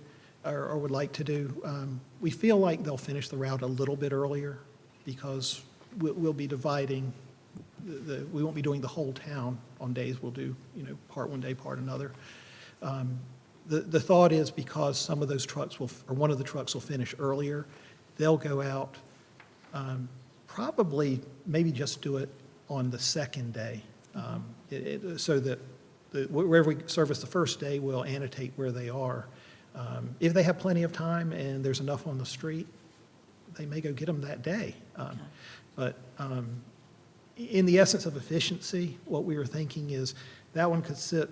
or would like to do, we feel like they'll finish the route a little bit earlier, because we'll be dividing, we won't be doing the whole town on days. We'll do, part one day, part another. The thought is, because some of those trucks or one of the trucks will finish earlier, they'll go out, probably, maybe just do it on the second day, so that wherever we service the first day, we'll annotate where they are. If they have plenty of time and there's enough on the street, they may go get them that day. But in the essence of efficiency, what we were thinking is that one could sit,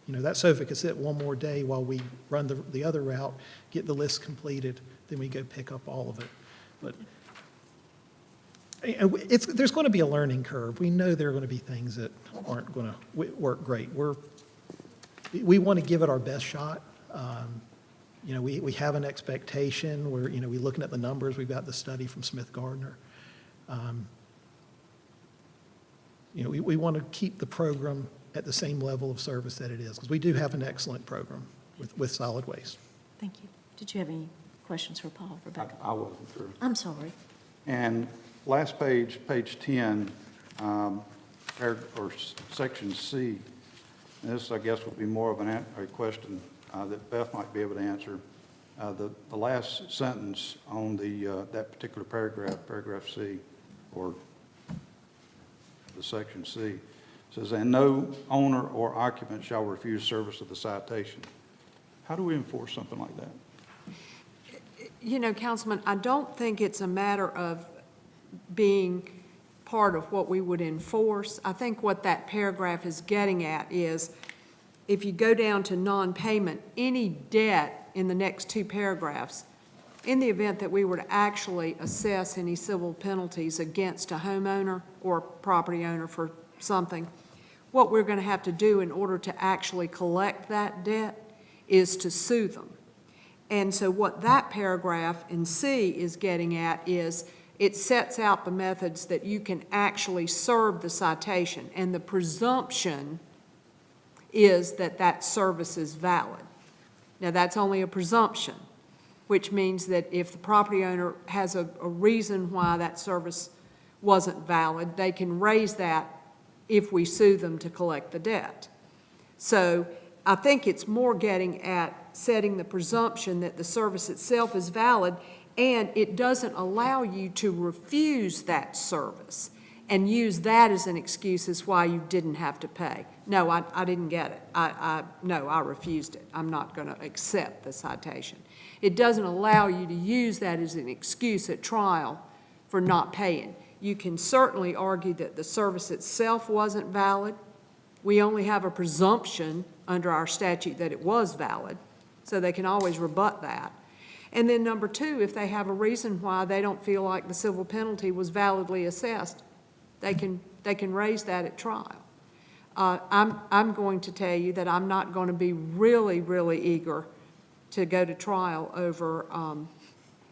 that sofa could sit one more day while we run the other route, get the list completed, then we go pick up all of it. But there's going to be a learning curve. We know there are going to be things that aren't going to work great. We want to give it our best shot. We have an expectation. We're looking at the numbers. We've got the study from Smith Gardner. We want to keep the program at the same level of service that it is, because we do have an excellent program with solid waste. Thank you. Did you have any questions for Paul, Rebecca? I wasn't through. I'm sorry. And last page, page 10, section C, and this, I guess, would be more of a question that Beth might be able to answer. The last sentence on that particular paragraph C, or the section C, says, "And no owner or occupant shall refuse service of the citation." How do we enforce something like that? Councilman, I don't think it's a matter of being part of what we would enforce. I think what that paragraph is getting at is, if you go down to non-payment, any debt in the next 2 paragraphs, in the event that we were to actually assess any civil penalties against a homeowner or property owner for something, what we're going to have to do in order to actually collect that debt is to sue them. And so what that paragraph in C is getting at is, it sets out the methods that you can actually serve the citation, and the presumption is that that service is valid. Now, that's only a presumption, which means that if the property owner has a reason why that service wasn't valid, they can raise that if we sue them to collect the debt. So I think it's more getting at setting the presumption that the service itself is valid, and it doesn't allow you to refuse that service and use that as an excuse as why you didn't have to pay. No, I didn't get it. No, I refused it. I'm not going to accept the citation. It doesn't allow you to use that as an excuse at trial for not paying. You can certainly argue that the service itself wasn't valid. We only have a presumption under our statute that it was valid, so they can always rebut that. And then number 2, if they have a reason why they don't feel like the civil penalty was validly assessed, they can raise that at trial. I'm going to tell you that I'm not going to be really, really eager to go to trial over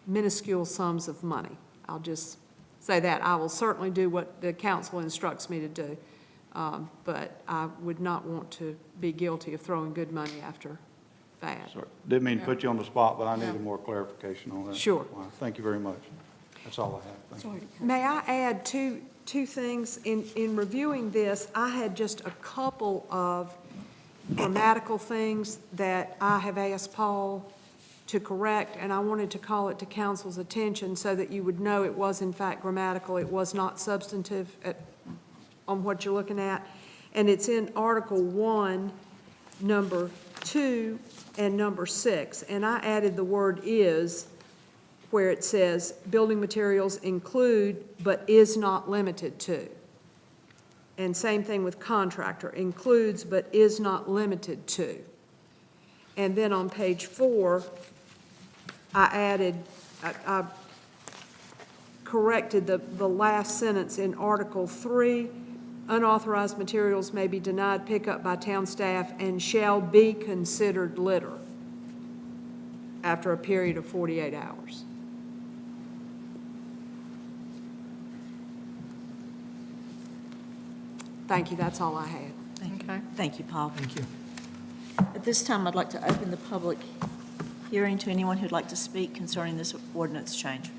minuscule sums of money. I'll just say that. I will certainly do what the council instructs me to do, but I would not want to be guilty of throwing good money after bad. Sorry, didn't mean to put you on the spot, but I needed more clarification on that. Sure. Well, thank you very much. That's all I have. Thank you. May I add two things? In reviewing this, I had just a couple of grammatical things that I have asked Paul to correct, and I wanted to call it to council's attention so that you would know it was in fact grammatical. It was not substantive on what you're looking at. And it's in Article 1, number 2, and number 6. And I added the word is where it says, building materials include but is not limited to. And same thing with contractor, includes but is not limited to. And then on page 4, I corrected the last sentence in Article 3. Unauthorized materials may be denied pickup by town staff and shall be considered litter after a period of 48 hours. Thank you, that's all I had. Thank you, Paul. Thank you. At this time, I'd like to open the public hearing to anyone who'd like to speak concerning this ordinance change.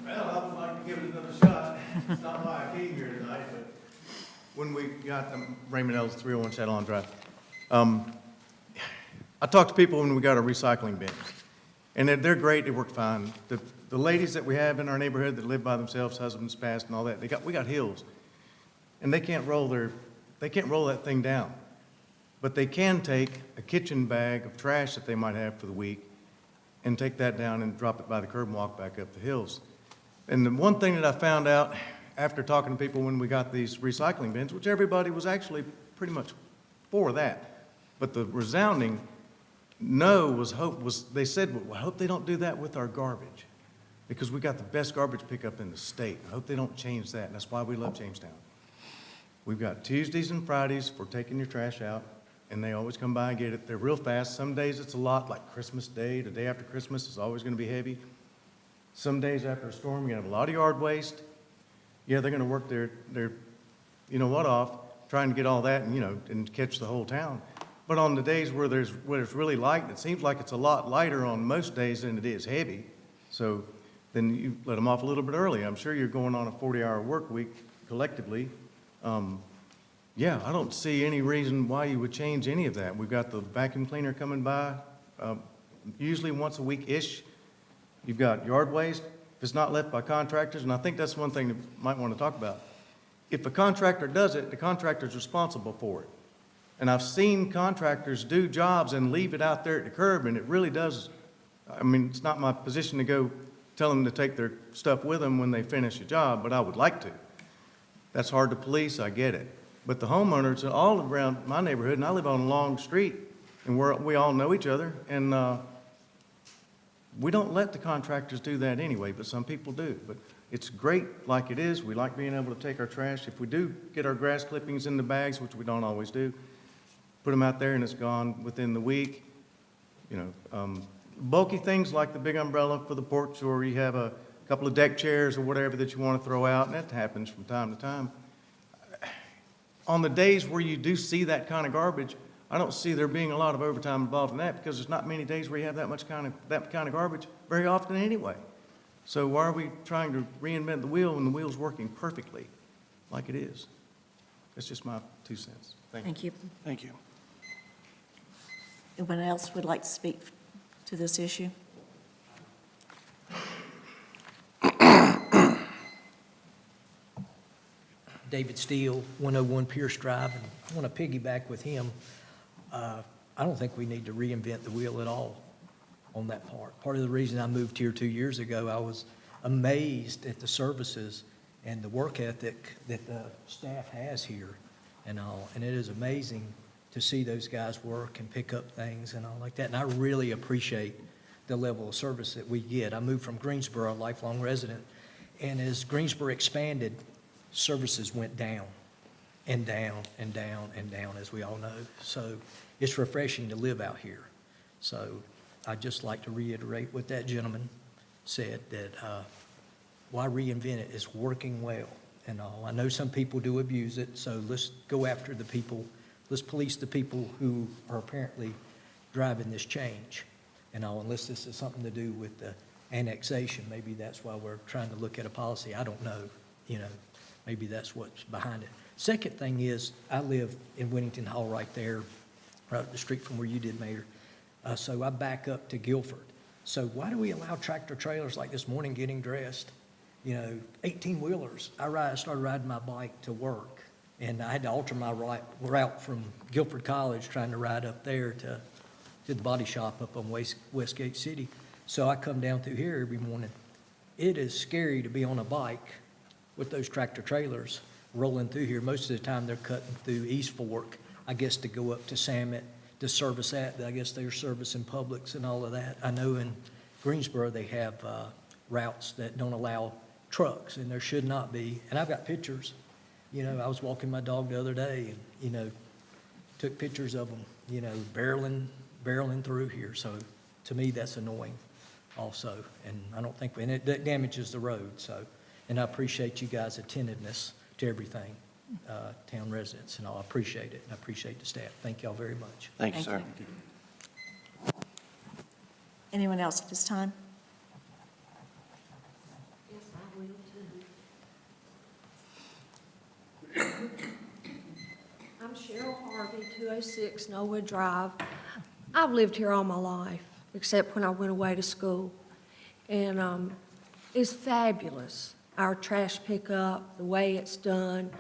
Well, I would like to give it another shot. It's not why I came here tonight, but when we got Raymond L's 301 Chatelaine Drive, I talked to people when we got our recycling bins, and they're great, they work fine. The ladies that we have in our neighborhood that live by themselves, husbands passed and all that, we got hills, and they can't roll that thing down. But they can take a kitchen bag of trash that they might have for the week and take that down and drop it by the curb and walk back up the hills. And the one thing that I found out after talking to people when we got these recycling bins, which everybody was actually pretty much for that, but the resounding no was they said, well, I hope they don't do that with our garbage, because we got the best garbage pickup in the state. I hope they don't change that, and that's why we love Jamestown. We've got Tuesdays and Fridays for taking your trash out, and they always come by and get it. They're real fast. Some days it's a lot, like Christmas Day, the day after Christmas is always going to be heavy. Some days after a storm, you're going to have a lot of yard waste. Yeah, they're going to work their off, trying to get all that and catch the whole town. But on the days where it's really light, and it seems like it's a lot lighter on most days than it is heavy, so then you let them off a little bit early. I'm sure you're going on a 40-hour work week collectively. Yeah, I don't see any reason why you would change any of that. We've got the vacuum cleaner coming by usually once a week-ish. You've got yard waste. If it's not left by contractors, and I think that's one thing you might want to talk about. If a contractor does it, the contractor's responsible for it. And I've seen contractors do jobs and leave it out there at the curb, and it really does, it's not my position to go tell them to take their stuff with them when they finish a job, but I would like to. That's hard to police, I get it. But the homeowners all around my neighborhood, and I live on a long street, and we all know each other, and we don't let the contractors do that anyway, but some people do. But it's great like it is. We like being able to take our trash. If we do get our grass clippings in the bags, which we don't always do, put them out there and it's gone within the week. Bulky things like the big umbrella for the porch, or you have a couple of deck chairs or whatever that you want to throw out, and that happens from time to time. On the days where you do see that kind of garbage, I don't see there being a lot of overtime involved in that, because there's not many days where you have that kind of garbage very often anyway. So why are we trying to reinvent the wheel when the wheel's working perfectly like it is? That's just my 2 cents. Thank you. Thank you. Anyone else would like to speak to this issue? David Steele, 101 Pierce Drive, and I want to piggyback with him. I don't think we need to reinvent the wheel at all on that part. Part of the reason I moved here 2 years ago, I was amazed at the services and the work ethic that the staff has here and all. And it is amazing to see those guys work and pick up things and all like that. And I really appreciate the level of service that we get. I moved from Greensboro, a lifelong resident, and as Greensboro expanded, services went down and down and down and down, as we all know. So it's refreshing to live out here. So I'd just like to reiterate what that gentleman said, that why reinvent it? It's working well and all. I know some people do abuse it, so let's go after the people. Let's police the people who are apparently driving this change and all, unless this is something to do with the annexation. Maybe that's why we're trying to look at a policy. I don't know, maybe that's what's behind it. Second thing is, I live in Whittington Hall right there, right up the street from where you did, Mayor. So I back up to Guilford. So why do we allow tractor trailers like this morning getting dressed? 18-wheelers. I started riding my bike to work, and I had to alter my route from Guilford College, trying to ride up there to the body shop up on Westgate City. So I come down through here every morning. It is scary to be on a bike with those tractor trailers rolling through here. Most of the time, they're cutting through East Fork, I guess, to go up to Samet to service that. I guess they're servicing Publix and all of that. I know in Greensboro, they have routes that don't allow trucks, and there should not be. And I've got pictures. You know, I was walking my dog the other day and, you know, took pictures of them, you know, barreling through here. So to me, that's annoying also. And I don't think, and it damages the road. So, and I appreciate you guys' attentiveness to everything, town residents, and I appreciate it. And I appreciate the staff. Thank y'all very much. Thank you, sir. Anyone else at this time? Yes, I will too. I'm Cheryl Harvey, 206 Norwood Drive. I've lived here all my life, except when I went away to school. And it's fabulous, our trash pickup, the way it's done.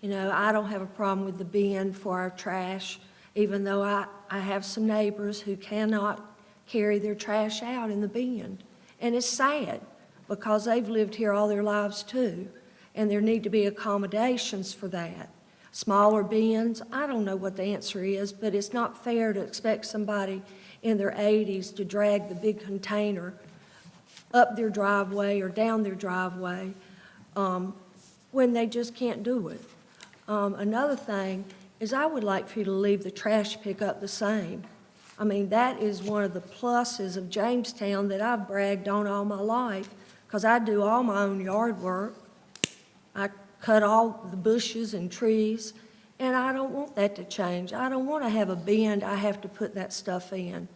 You know, I don't have a problem with the bin for our trash, even though I have some neighbors who cannot carry their trash out in the bin. And it's sad, because they've lived here all their lives too, and there need to be accommodations for that. Smaller bins, I don't know what the answer is, but it's not fair to expect somebody in their 80s to drag the big container up their driveway or down their driveway when they just can't do it. Another thing is I would like for you to leave the trash pickup the same. I mean, that is one of the pluses of Jamestown that I've bragged on all my life, because I do all my own yard work. I cut all the bushes and trees, and I don't want that to change. I don't want to have a bin I have to put that stuff in.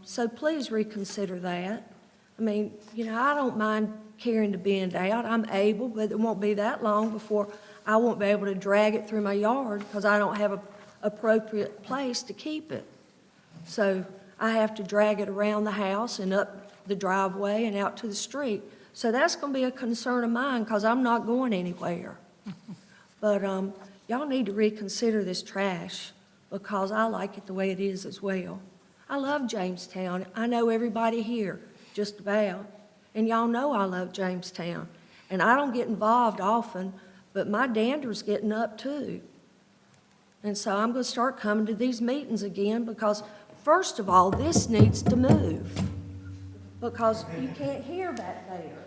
So please reconsider that. I mean, you know, I don't mind carrying the bin out. I'm able, but it won't be that long before I won't be able to drag it through my yard because I don't have an appropriate place to keep it. So I have to drag it around the house and up the driveway and out to the street. So that's going to be a concern of mine because I'm not going anywhere. But y'all need to reconsider this trash because I like it the way it is as well. I love Jamestown. I know everybody here, just about. And y'all know I love Jamestown. And I don't get involved often, but my dander's getting up too. And so I'm going to start coming to these meetings again because, first of all, this needs to move because you can't hear back there.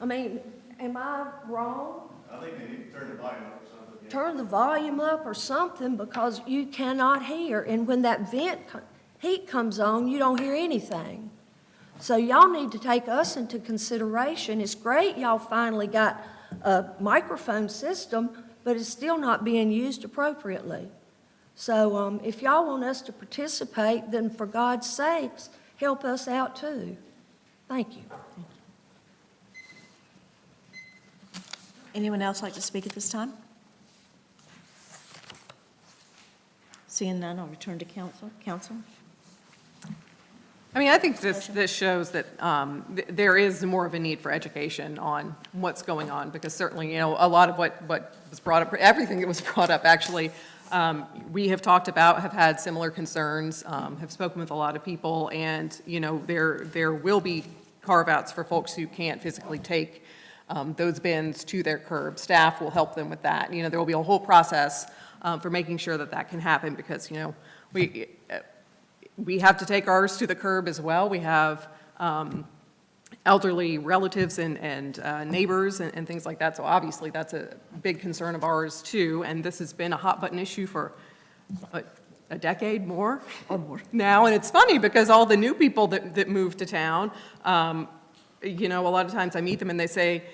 I mean, am I wrong? I think they need to turn the volume up or something. Turn the volume up or something because you cannot hear. And when that vent heat comes on, you don't hear anything. So y'all need to take us into consideration. It's great y'all finally got a microphone system, but it's still not being used appropriately. So if y'all want us to participate, then for God's sakes, help us out too. Thank you. Anyone else like to speak at this time? Seeing none, I'll return to council. Council? I mean, I think this shows that there is more of a need for education on what's going on, because certainly, you know, a lot of what was brought up, everything that was brought up, actually, we have talked about, have had similar concerns, have spoken with a lot of people, and, you know, there will be carve-outs for folks who can't physically take those bins to their curb. Staff will help them with that. You know, there will be a whole process for making sure that that can happen, because, you know, we have to take ours to the curb as well. We have elderly relatives and neighbors and things like that. So obviously that's a big concern of ours too. And this has been a hot button issue for a decade more now. And it's funny because all the new people that move to town, you know, a lot of times I meet them and they say,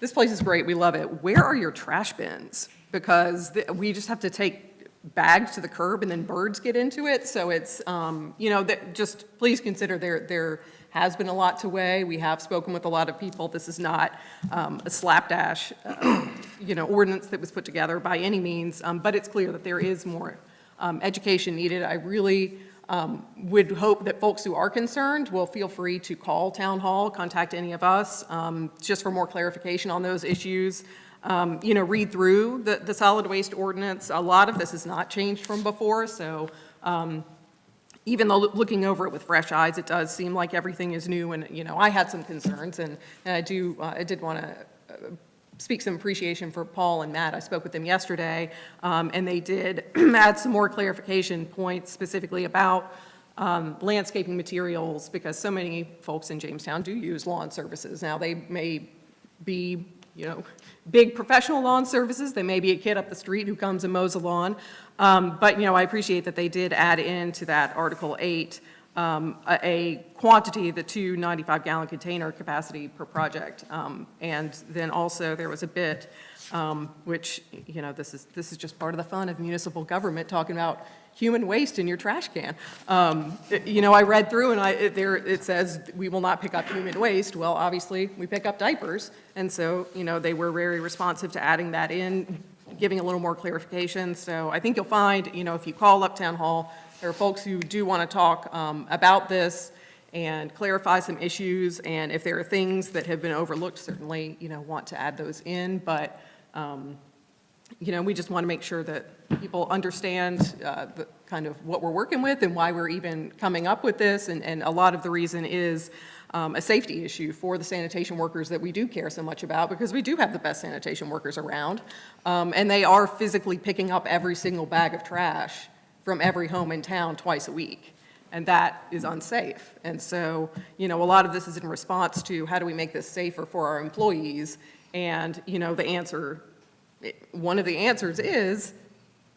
this place is great, we love it. Where are your trash bins? Because we just have to take bags to the curb and then birds get into it. So it's, you know, just please consider there has been a lot to weigh. We have spoken with a lot of people. This is not a slapdash, you know, ordinance that was put together by any means, but it's clear that there is more education needed. I really would hope that folks who are concerned will feel free to call Town Hall, contact any of us, just for more clarification on those issues. You know, read through the solid waste ordinance. A lot of this has not changed from before, so, even though looking over it with fresh eyes, it does seem like everything is new, and, I had some concerns, and I did want to speak some appreciation for Paul and Matt. I spoke with them yesterday, and they did add some more clarification points specifically about landscaping materials, because so many folks in Jamestown do use lawn services. Now, they may be, big professional lawn services. They may be a kid up the street who comes and mows a lawn. But, I appreciate that they did add into that Article 8 a quantity, the 2 95-gallon container capacity per project. And then also there was a bit, which, this is just part of the fun of municipal government, talking about human waste in your trash can. I read through and it says we will not pick up human waste. Well, obviously, we pick up diapers. And so, they were very responsive to adding that in, giving a little more clarification. So I think you'll find, if you call up Town Hall, there are folks who do want to talk about this and clarify some issues. And if there are things that have been overlooked, certainly, want to add those in. But, we just want to make sure that people understand the kind of what we're working with and why we're even coming up with this. And a lot of the reason is a safety issue for the sanitation workers that we do care so much about, because we do have the best sanitation workers around. And they are physically picking up every single bag of trash from every home in town twice a week. And that is unsafe. And so, a lot of this is in response to how do we make this safer for our employees? And, one of the answers is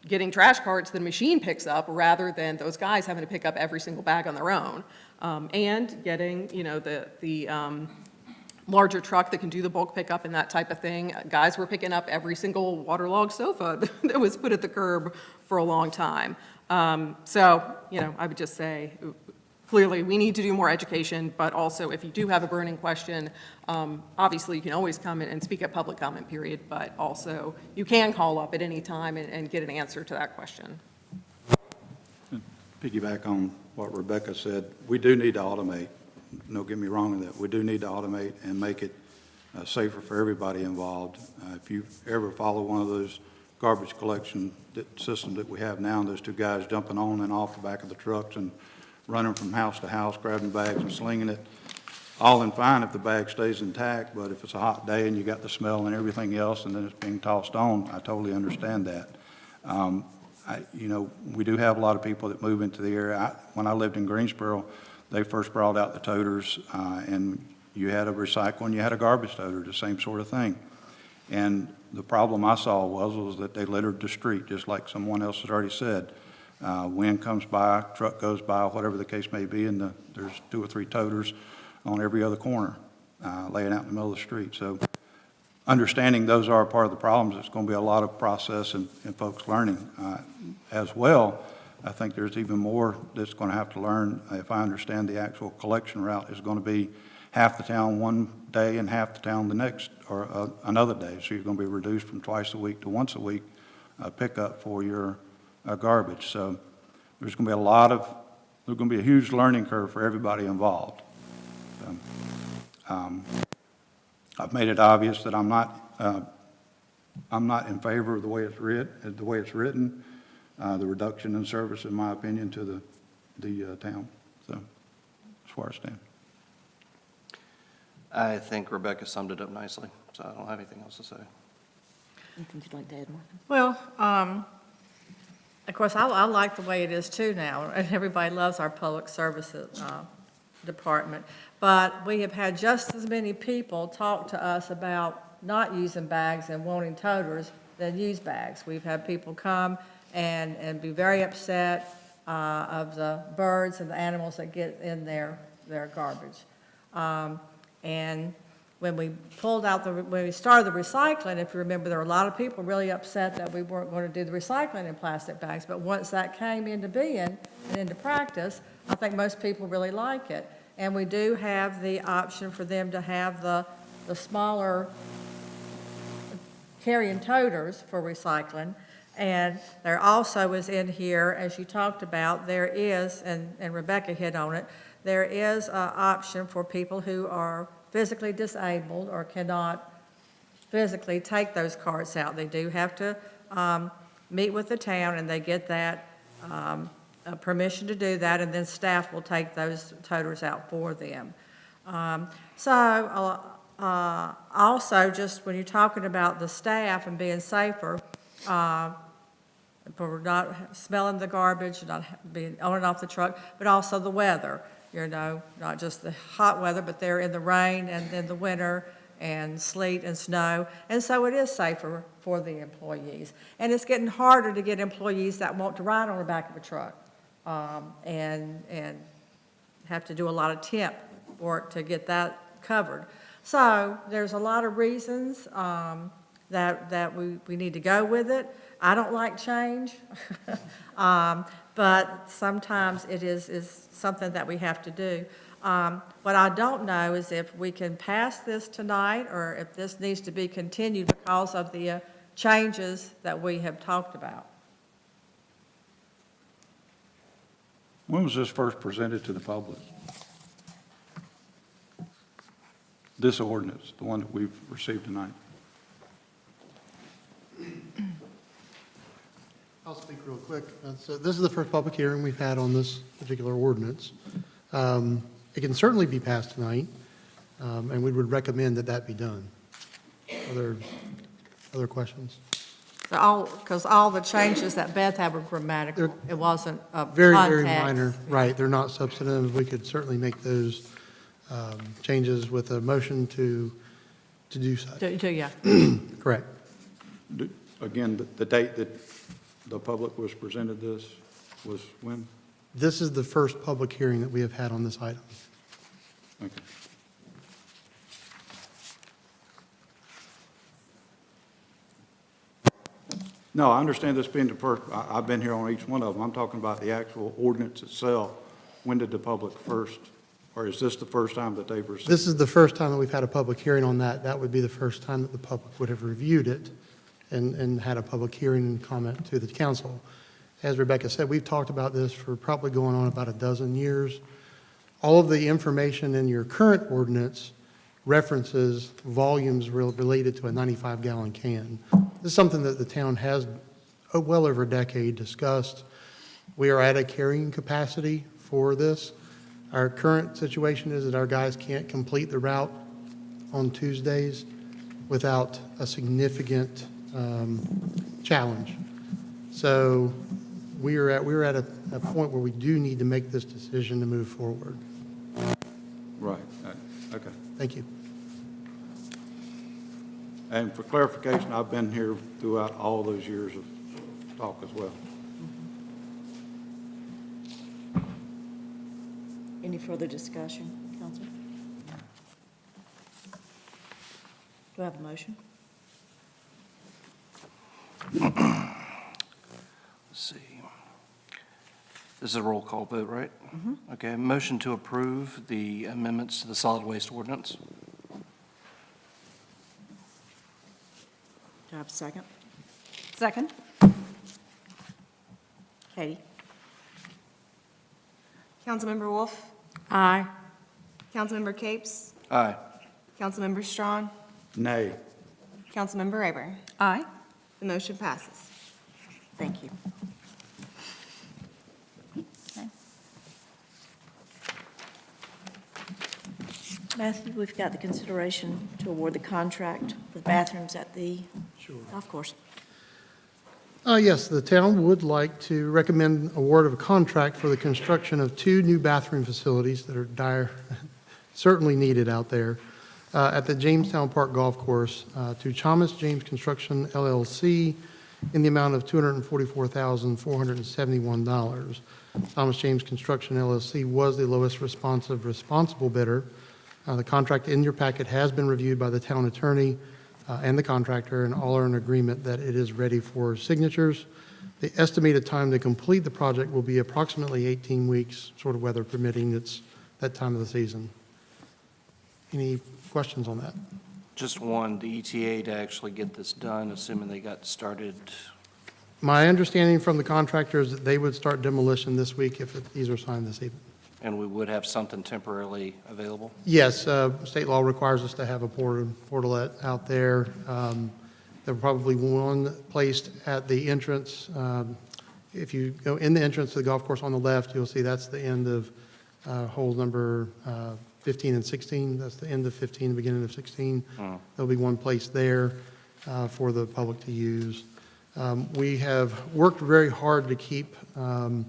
getting trash carts that a machine picks up rather than those guys having to pick up every single bag on their own. And getting, the larger truck that can do the bulk pickup and that type of thing. Guys were picking up every single waterlogged sofa that was put at the curb for a long time. So, I would just say, clearly, we need to do more education, but also if you do have a burning question, obviously you can always come in and speak at public comment period, but also you can call up at any time and get an answer to that question. Piggyback on what Rebecca said, we do need to automate. Don't get me wrong in that. We do need to automate and make it safer for everybody involved. If you ever follow one of those garbage collection systems that we have now, those two guys jumping on and off the back of the trucks and running from house to house, grabbing bags and slinging it, all in fine if the bag stays intact, but if it's a hot day and you got the smell and everything else and then it's being tossed on, I totally understand that. We do have a lot of people that move into the area. When I lived in Greensboro, they first brought out the toters, and you had a recycle and you had a garbage toter, the same sort of thing. And the problem I saw was that they littered the street, just like someone else has already said. Wind comes by, truck goes by, whatever the case may be, and there's 2 or 3 toters on every other corner, laying out in the middle of the street. So understanding those are part of the problems, it's going to be a lot of process and folks learning. As well, I think there's even more that's going to have to learn. If I understand the actual collection route is going to be half the town one day and half the town the next, or another day. So you're going to be reduced from twice a week to once a week pickup for your garbage. So there's going to be there's going to be a huge learning curve for everybody involved. So, I've made it obvious that I'm not in favor of the way it's written, the reduction in service, in my opinion, to the town. So that's where I stand. I think Rebecca summed it up nicely, so I don't have anything else to say. Anything you'd like to add, Martha? Well, of course, I like the way it is too now, and everybody loves our public services department. But we have had just as many people talk to us about not using bags and wanting toters than use bags. We've had people come and be very upset of the birds and the animals that get in their garbage. And when we when we started the recycling, if you remember, there were a lot of people really upset that we weren't going to do the recycling in plastic bags. But once that came into being and into practice, I think most people really like it. And we do have the option for them to have the smaller carrying toters for recycling. And there also is in here, as you talked about, there is, and Rebecca hit on it, there is an option for people who are physically disabled or cannot physically take those carts out. They do have to meet with the town, and they get that permission to do that, and then staff will take those toters out for them. Also, just when you're talking about the staff and being safer, for not smelling the garbage, not being on and off the truck, but also the weather, not just the hot weather, but they're in the rain and in the winter and sleet and snow. And so it is safer for the employees. And it's getting harder to get employees that want to ride on the back of a truck and have to do a lot of temp work to get that covered. So there's a lot of reasons that we need to go with it. I don't like change, but sometimes it is something that we have to do. What I don't know is if we can pass this tonight or if this needs to be continued because of the changes that we have talked about. When was this first presented to the public? This ordinance, the one that we've received tonight? I'll speak real quick. So this is the first public hearing we've had on this particular ordinance. It can certainly be passed tonight, and we would recommend that that be done. Other questions? Because all the changes that Beth had were grammatical. It wasn't a Very, very context. minor, right. They're not substantive. We could certainly make those changes with a motion to do so. Yeah. Correct. Again, the date that the public was presented this was when? This is the first public hearing that we have had on this item. Okay. No, I understand this being the first, I've been here on each one of them. I'm talking about the actual ordinance itself. When did the public first, or is this the first time that they've received? This is the first time that we've had a public hearing on that. That would be the first time that the public would have reviewed it and had a public hearing and comment to the council. As Rebecca said, we've talked about this for probably going on about a dozen years. All of the information in your current ordinance references volumes related to a 95-gallon can. This is something that the town has well over a decade discussed. We are at a carrying capacity for this. Our current situation is that our guys can't complete the route on Tuesdays without a significant challenge. So we're at a point where we do need to make this decision to move forward. Right, okay. Thank you. And for clarification, I've been here throughout all those years of talk as well. Any further discussion, Council? Do I have a motion? Let's see. This is a roll call vote, right? Okay, motion to approve the amendments to the solid waste ordinance. Do I have a second? Second? Katie? Councilmember Wolf? Aye. Councilmember Capes? Aye. Councilmember Strawn? Nay. Councilmember Rayburn? Aye. The motion passes. Thank you. Okay. Matthew, we've got the consideration to award the contract for the bathrooms at the golf course. Yes, the town would like to recommend award of a contract for the construction of 2 new bathroom facilities that are certainly needed out there at the Jamestown Park Golf Course to Thomas James Construction LLC in the amount of $244,471. Thomas James Construction LLC was the lowest responsible bidder. The contract in your packet has been reviewed by the town attorney and the contractor, and all are in agreement that it is ready for signatures. The estimated time to complete the project will be approximately 18 weeks, sort of weather permitting. It's that time of the season. Any questions on that? Just one, the ETA to actually get this done, assuming they got started. My understanding from the contractor is that they would start demolition this week if these are signed this evening. And we would have something temporarily available? Yes, state law requires us to have a portalet out there. There will probably one placed at the entrance if you go in the entrance to the golf course on the left, you'll see that's the end of holes number 15 and 16. That's the end of 15, the beginning of 16. There'll be one place there for the public to use. We have worked very hard to keep, because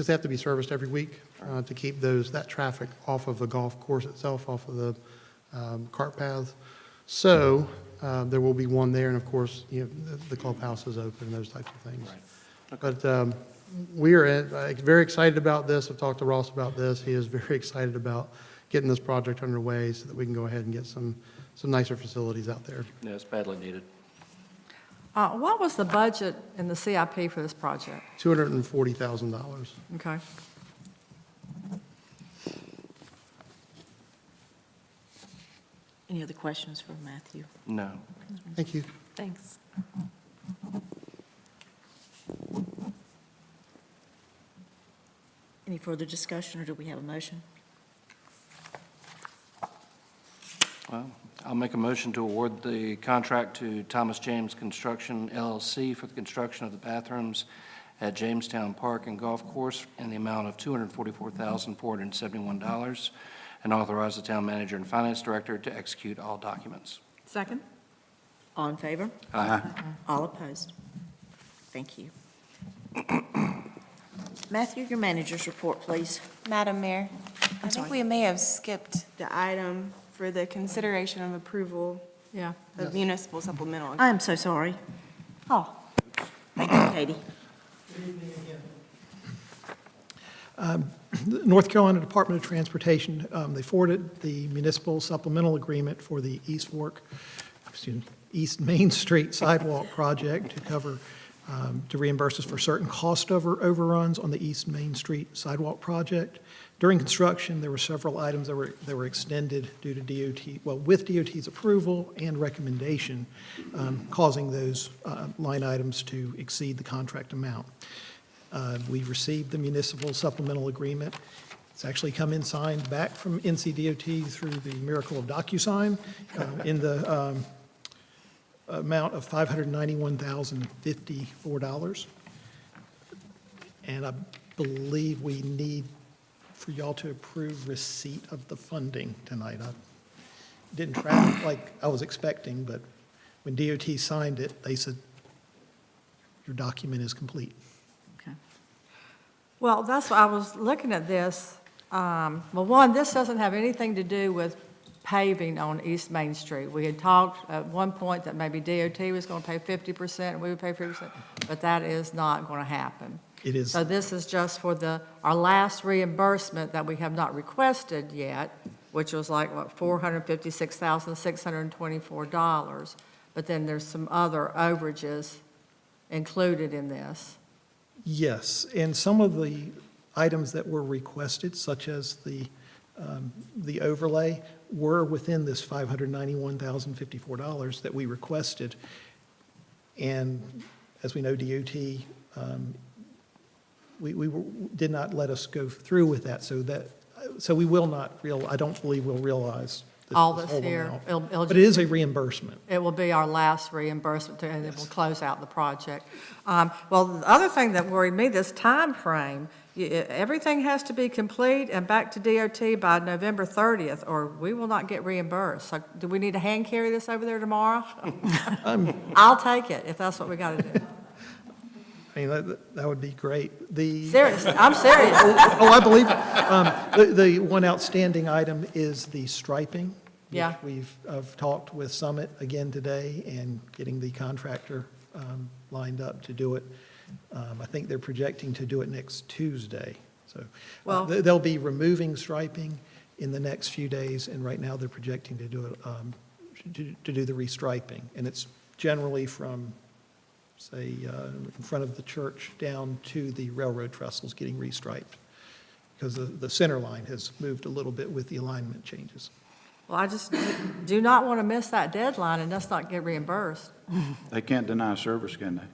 they have to be serviced every week, to keep that traffic off of the golf course itself, off of the cart paths. So there will be one there, and of course, the clubhouse is open, those types of things. Right. Okay. But we are very excited about this. I've talked to Ross about this. He is very excited about getting this project underway so that we can go ahead and get some nicer facilities out there. Yeah, it's badly needed. What was the budget in the CIP for this project? $240,000. Okay. Any other questions for Matthew? No. Thank you. Thanks. Any further discussion, or do we have a motion? Well, I'll make a motion to award the contract to Thomas James Construction LLC for the construction of the bathrooms at Jamestown Park and Golf Course in the amount of $244,471, and authorize the town manager and finance director to execute all documents. Second? All in favor? Aye. All opposed? Thank you. Matthew, your manager's report, please. Madam Mayor, I sorry. think we may have skipped the item for the consideration of approval Yeah. of municipal supplemental. I am so sorry. Oh, thank you, Katie. The North Carolina Department of Transportation, they forwarded the municipal supplemental agreement for the East Main Street sidewalk project to cover, to reimburse us for certain cost overruns on the East Main Street sidewalk project. During construction, there were several items that were extended due to with DOT's approval and recommendation, causing those line items to exceed the contract amount. We received the municipal supplemental agreement. It's actually come in signed back from NCDOT through the miracle of DocuSign in the amount of $591,054. And I believe we need for y'all to approve receipt of the funding tonight. I didn't track it like I was expecting, but when DOT signed it, they said, your document is complete. Well, that's why I was looking at this. Well, one, this doesn't have anything to do with paving on East Main Street. We had talked at one point that maybe DOT was going to pay 50% and we would pay 50%, but that is not going to happen. It is. So this is just for our last reimbursement that we have not requested yet, which was like, what, $456,624. But then there's some other overages included in this. Yes, and some of the items that were requested, such as the overlay, were within this $591,054 that we requested. And as we know, DOT, did not let us go through with that, so we will not I don't believe we'll realize All this this whole year. amount. It'll But it is a reimbursement. It will be our last reimbursement, and then we'll close out the project. Well, the other thing that worried me, this time frame, everything has to be complete and back to DOT by November 30th, or we will not get reimbursed. So do we need to hand carry this over there tomorrow? I'll take it, if that's what we got to do. I mean, that would be great. Seriously, I'm serious. I believe it. The one outstanding item is the striping. Yeah. I've talked with Summit again today and getting the contractor lined up to do it. I think they're projecting to do it next Tuesday. So Well- they'll be removing striping in the next few days, and right now they're projecting to do it, to do the restriping. And it's generally from, say, in front of the church down to the railroad trestles getting restriped, because the center line has moved a little bit with the alignment changes. Well, I just do not want to miss that deadline and us not get reimbursed. They can't deny service, can they?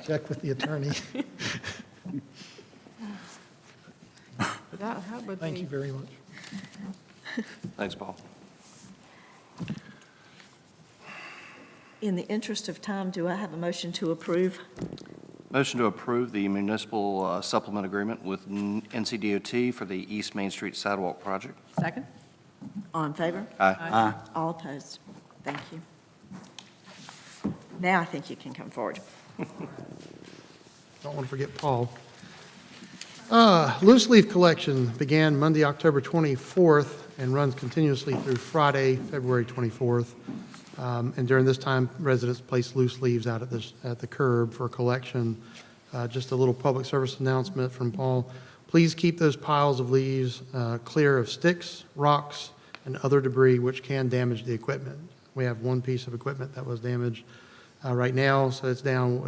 Check with the attorney. That would Thank you be, very much. Thanks, Paul. In the interest of time, do I have a motion to approve? Motion to approve the municipal supplement agreement with NCDOT for the East Main Street Sidewalk Project. Second? All in favor? Aye. All opposed? Thank you. Now I think you can come forward. Don't want to forget Paul. Loose leaf collection began Monday, October 24th, and runs continuously through Friday, February 24th. And during this time, residents place loose leaves out at the curb for collection. Just a little public service announcement from Paul. Please keep those piles of leaves clear of sticks, rocks, and other debris which can damage the equipment. We have one piece of equipment that was damaged right now, so it's down.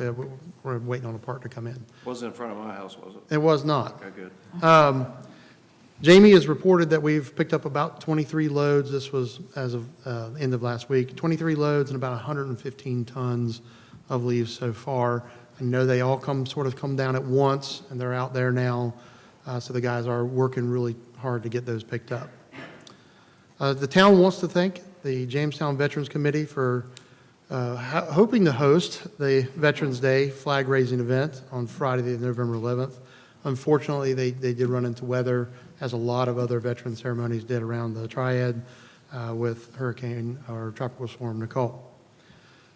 We're waiting on a part to come in. Wasn't in front of my house, was it? It was not. Okay, good. Jamie has reported that we've picked up about 23 loads. This was as of end of last week. 23 loads and about 115 tons of leaves so far. I know they all come down at once, and they're out there now. So the guys are working really hard to get those picked up. The town wants to thank the Jamestown Veterans Committee for hoping to host the Veterans Day flag raising event on Friday, November 11th. Unfortunately, they did run into weather, as a lot of other veteran ceremonies did around the Triad with Hurricane or Tropical Storm Nicole.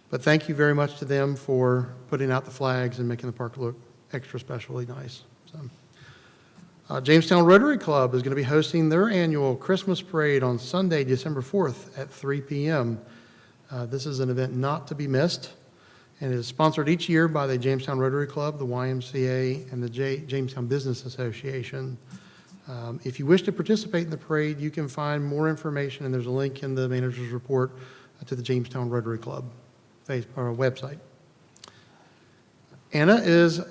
But thank you very much to them for putting out the flags and making the park look extra specially nice. Jamestown Rotary Club is going to be hosting their annual Christmas parade on Sunday, December 4th at 3 p.m. This is an event not to be missed, and it is sponsored each year by the Jamestown Rotary Club, the YMCA, and the Jamestown Business Association. If you wish to participate in the parade, you can find more information, and there's a link in the manager's report to the Jamestown Rotary Club website. Anna is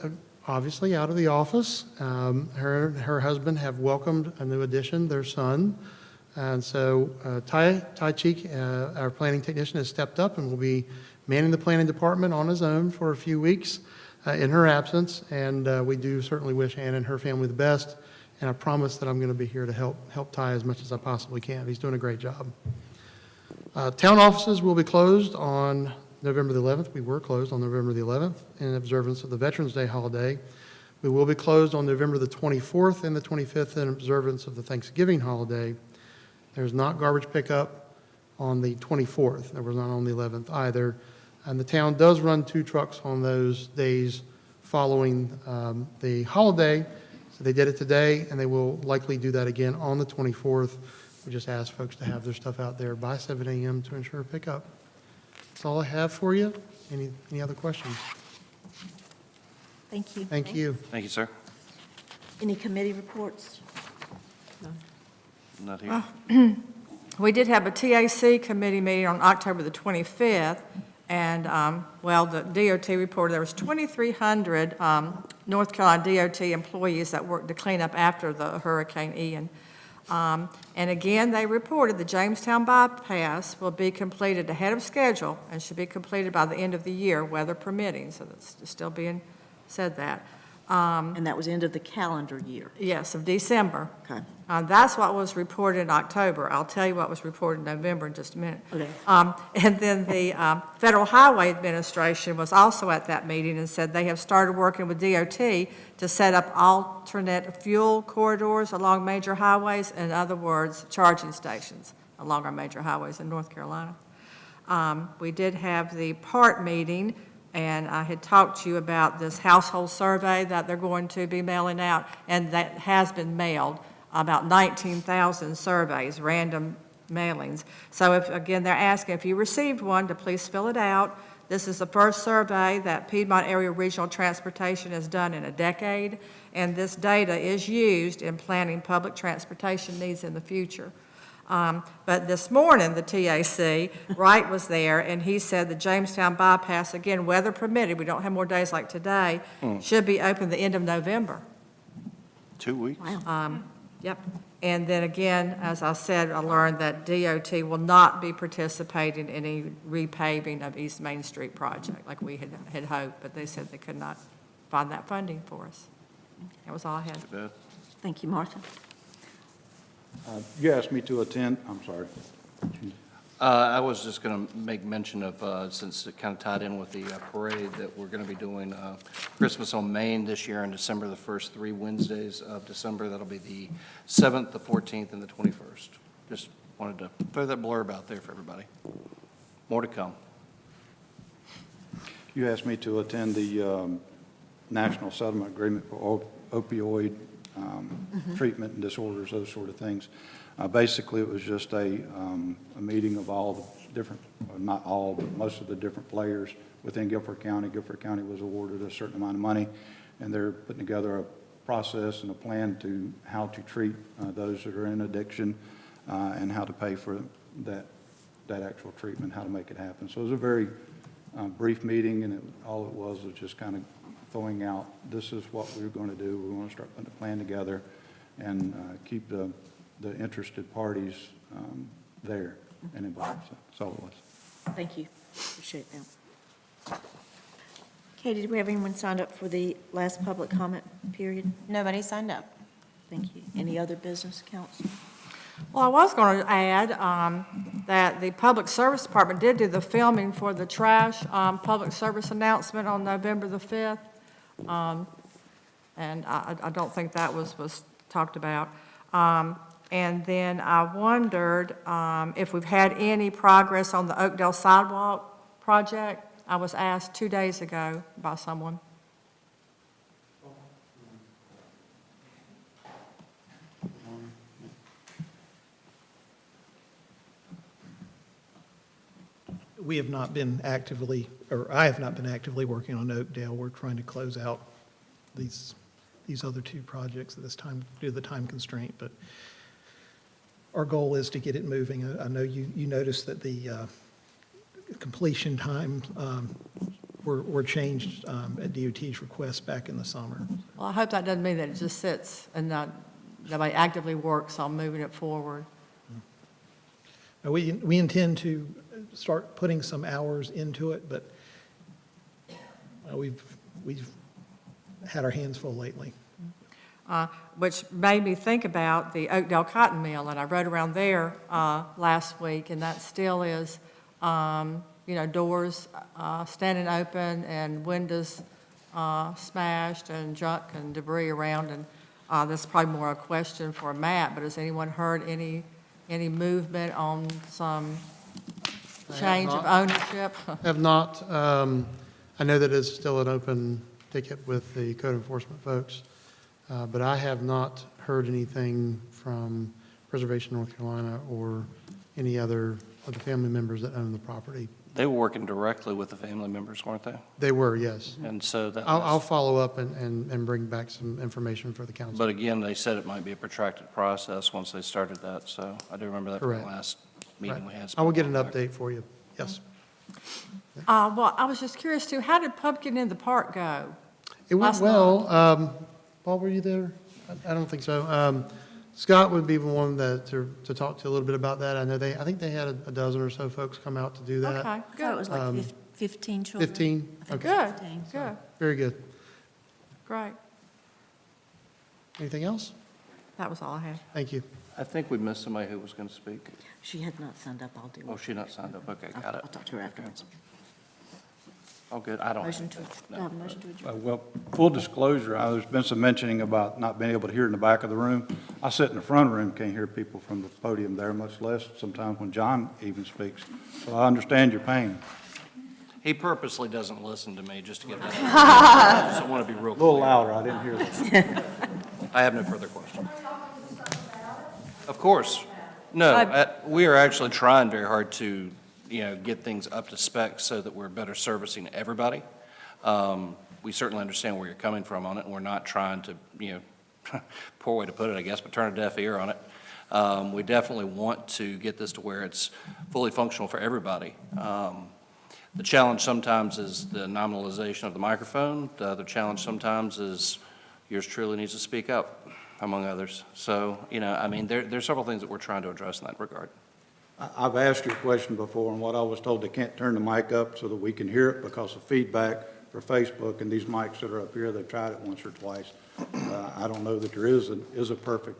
obviously out of the office. Her and her husband have welcomed a new addition, their son. And so Tai Cheek, our planning technician, has stepped up and will be manning the planning department on his own for a few weeks in her absence. And we do certainly wish Anna and her family the best. And I promise that I'm going to be here to help Tai as much as I possibly can. He's doing a great job. Town offices will be closed on November the 11th. We were closed on November the 11th in observance of the Veterans Day holiday. We will be closed on November the 24th and the 25th in observance of the Thanksgiving holiday. There's not garbage pickup on the 24th. There was not on the 11th either. And the town does run 2 trucks on those days following the holiday. So they did it today, and they will likely do that again on the 24th. We just ask folks to have their stuff out there by 7 a.m. to ensure pickup. That's all I have for you. Any other questions? Thank you. Thank you. Thank you, sir. Any committee reports? Not here. We did have a TAC committee meeting on October the 25th, and, the DOT reported there was 2,300 North Carolina DOT employees that worked to clean up after the Hurricane Ian. And again, they reported the Jamestown bypass will be completed ahead of schedule and should be completed by the end of the year, weather permitting, so that's still being said that. And that was end of the calendar year. Yes, of December. Okay. That's what was reported in October. I'll tell you what was reported in November in just a minute. Okay. And then the Federal Highway Administration was also at that meeting and said they have started working with DOT to set up alternate fuel corridors along major highways, in other words, charging stations along our major highways in North Carolina. We did have the PART meeting, and I had talked to you about this household survey that they're going to be mailing out, and that has been mailed, about 19,000 surveys, random mailings. So if, again, they're asking if you received one to please fill it out. This is the first survey that Piedmont Area Regional Transportation has done in a decade, and this data is used in planning public transportation needs in the future. But this morning, the TAC, Wright was there, and he said the Jamestown bypass, again, weather permitted, we don't have more days like today, should be open the end of November. 2 weeks? Wow. Yep. And then again, as I said, I learned that DOT will not be participating in any repaving of East Main Street project like we had hoped, but they said they could not find that funding for us. That was all I had. Thank you, Martha. You asked me to attend, I'm sorry. I was just going to make mention of, since it kind of tied in with the parade, that we're going to be doing Christmas on Main this year in December, the first 3 Wednesdays of December. That'll be the 7th, the 14th, and the 21st. Just wanted to throw that blurb out there for everybody. More to come. You asked me to attend the National Settlement Agreement for opioid treatment and disorders, those sort of things. Basically, it was just a meeting of all the different, well, not all, but most of the different players within Guilford County. Guilford County was awarded a certain amount of money, and they're putting together a process and a plan to how to treat those that are in addiction and how to pay for that actual treatment, how to make it happen. So it was a very brief meeting, and all it was just kind of throwing out, this is what we're going to do. We want to start putting a plan together and keep the interested parties there and involved. So that's all it was. Thank you. Appreciate that. Katie, do we have anyone signed up for the last public comment period? Nobody signed up. Thank you. Any other business, council? Well, I was going to add that the Public Service Department did do the filming for the trash public service announcement on November the 5th. And I don't think that was talked about. And then I wondered if we've had any progress on the Oakdale sidewalk project. I was asked 2 days ago by someone. We have not been actively, or I have not been actively working on Oakdale. We're trying to close out these other 2 projects at this time due to the time constraint, but our goal is to get it moving. I know you noticed that the completion time were changed at DOT's request back in the summer. Well, I hope that doesn't mean that it just sits and nobody actively works on moving it forward. Now, we intend to start putting some hours into it, but we've had our hands full lately. Which made me think about the Oakdale Cotton Mill, and I rode around there last week, and that still is, doors standing open and windows smashed and junk and debris around, and this is probably more a question for Matt, but has anyone heard any movement on some change of ownership? Have not. I know that it's still an open ticket with the code enforcement folks, but I have not heard anything from Preservation North Carolina or any other of the family members that own the property. They were working directly with the family members, weren't they? They were, yes. And so that I'll follow up and bring back some information for the council. But again, they said it might be a protracted process once they started that, so I do remember that from the Correct. last meeting we had. I will get an update for you, yes. Well, I was just curious too, how did Pumpkin in the Park go? It went Last well. Paul, were you there? I don't think so. Scott would be the one to talk to a little bit about that. I think they had a dozen or so folks come out to do that. Okay, I thought it good. was like 15 children. 15? I think Okay. Good, 15, so- good, Very good. great. Anything else? That was all I had. Thank you. I think we missed somebody who was going to speak. She had not signed up. I'll do it. Oh, she not signed up. Okay, got it. I'll talk to her afterwards. Oh, good. I don't. Motion to, motion to adjourn. Well, full disclosure, there's been some mentioning about not being able to hear in the back of the room. I sit in the front room, can't hear people from the podium there, much less sometimes when John even speaks. So I understand your pain. He purposely doesn't listen to me just to get that. I just want to be real A little clear. louder, I didn't hear that. I have no further questions. Of course. No, we are actually trying very hard to, get things up to spec so that we're better servicing everybody. We certainly understand where you're coming from on it, and we're not trying to, poor way to put it, I guess, but turn a deaf ear on it. We definitely want to get this to where it's fully functional for everybody. The challenge sometimes is the nominalization of the microphone. The other challenge sometimes is yours truly needs to speak up, among others. So, there's several things that we're trying to address in that regard. I've asked you a question before, and what I was told, they can't turn the mic up so that we can hear it because of feedback for Facebook, and these mics that are up here, they've tried it once or twice. I don't know that there is a perfect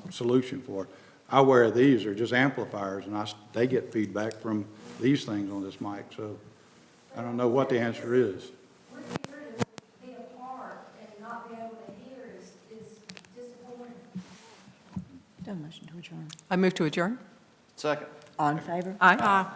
solution for it. I wear these, are just amplifiers, and they get feedback from these things on this mic, so I don't know what the answer is. Be apart and not be able to hear is disappointing. Do a motion to adjourn. I move to adjourn. Second. All in favor? Aye.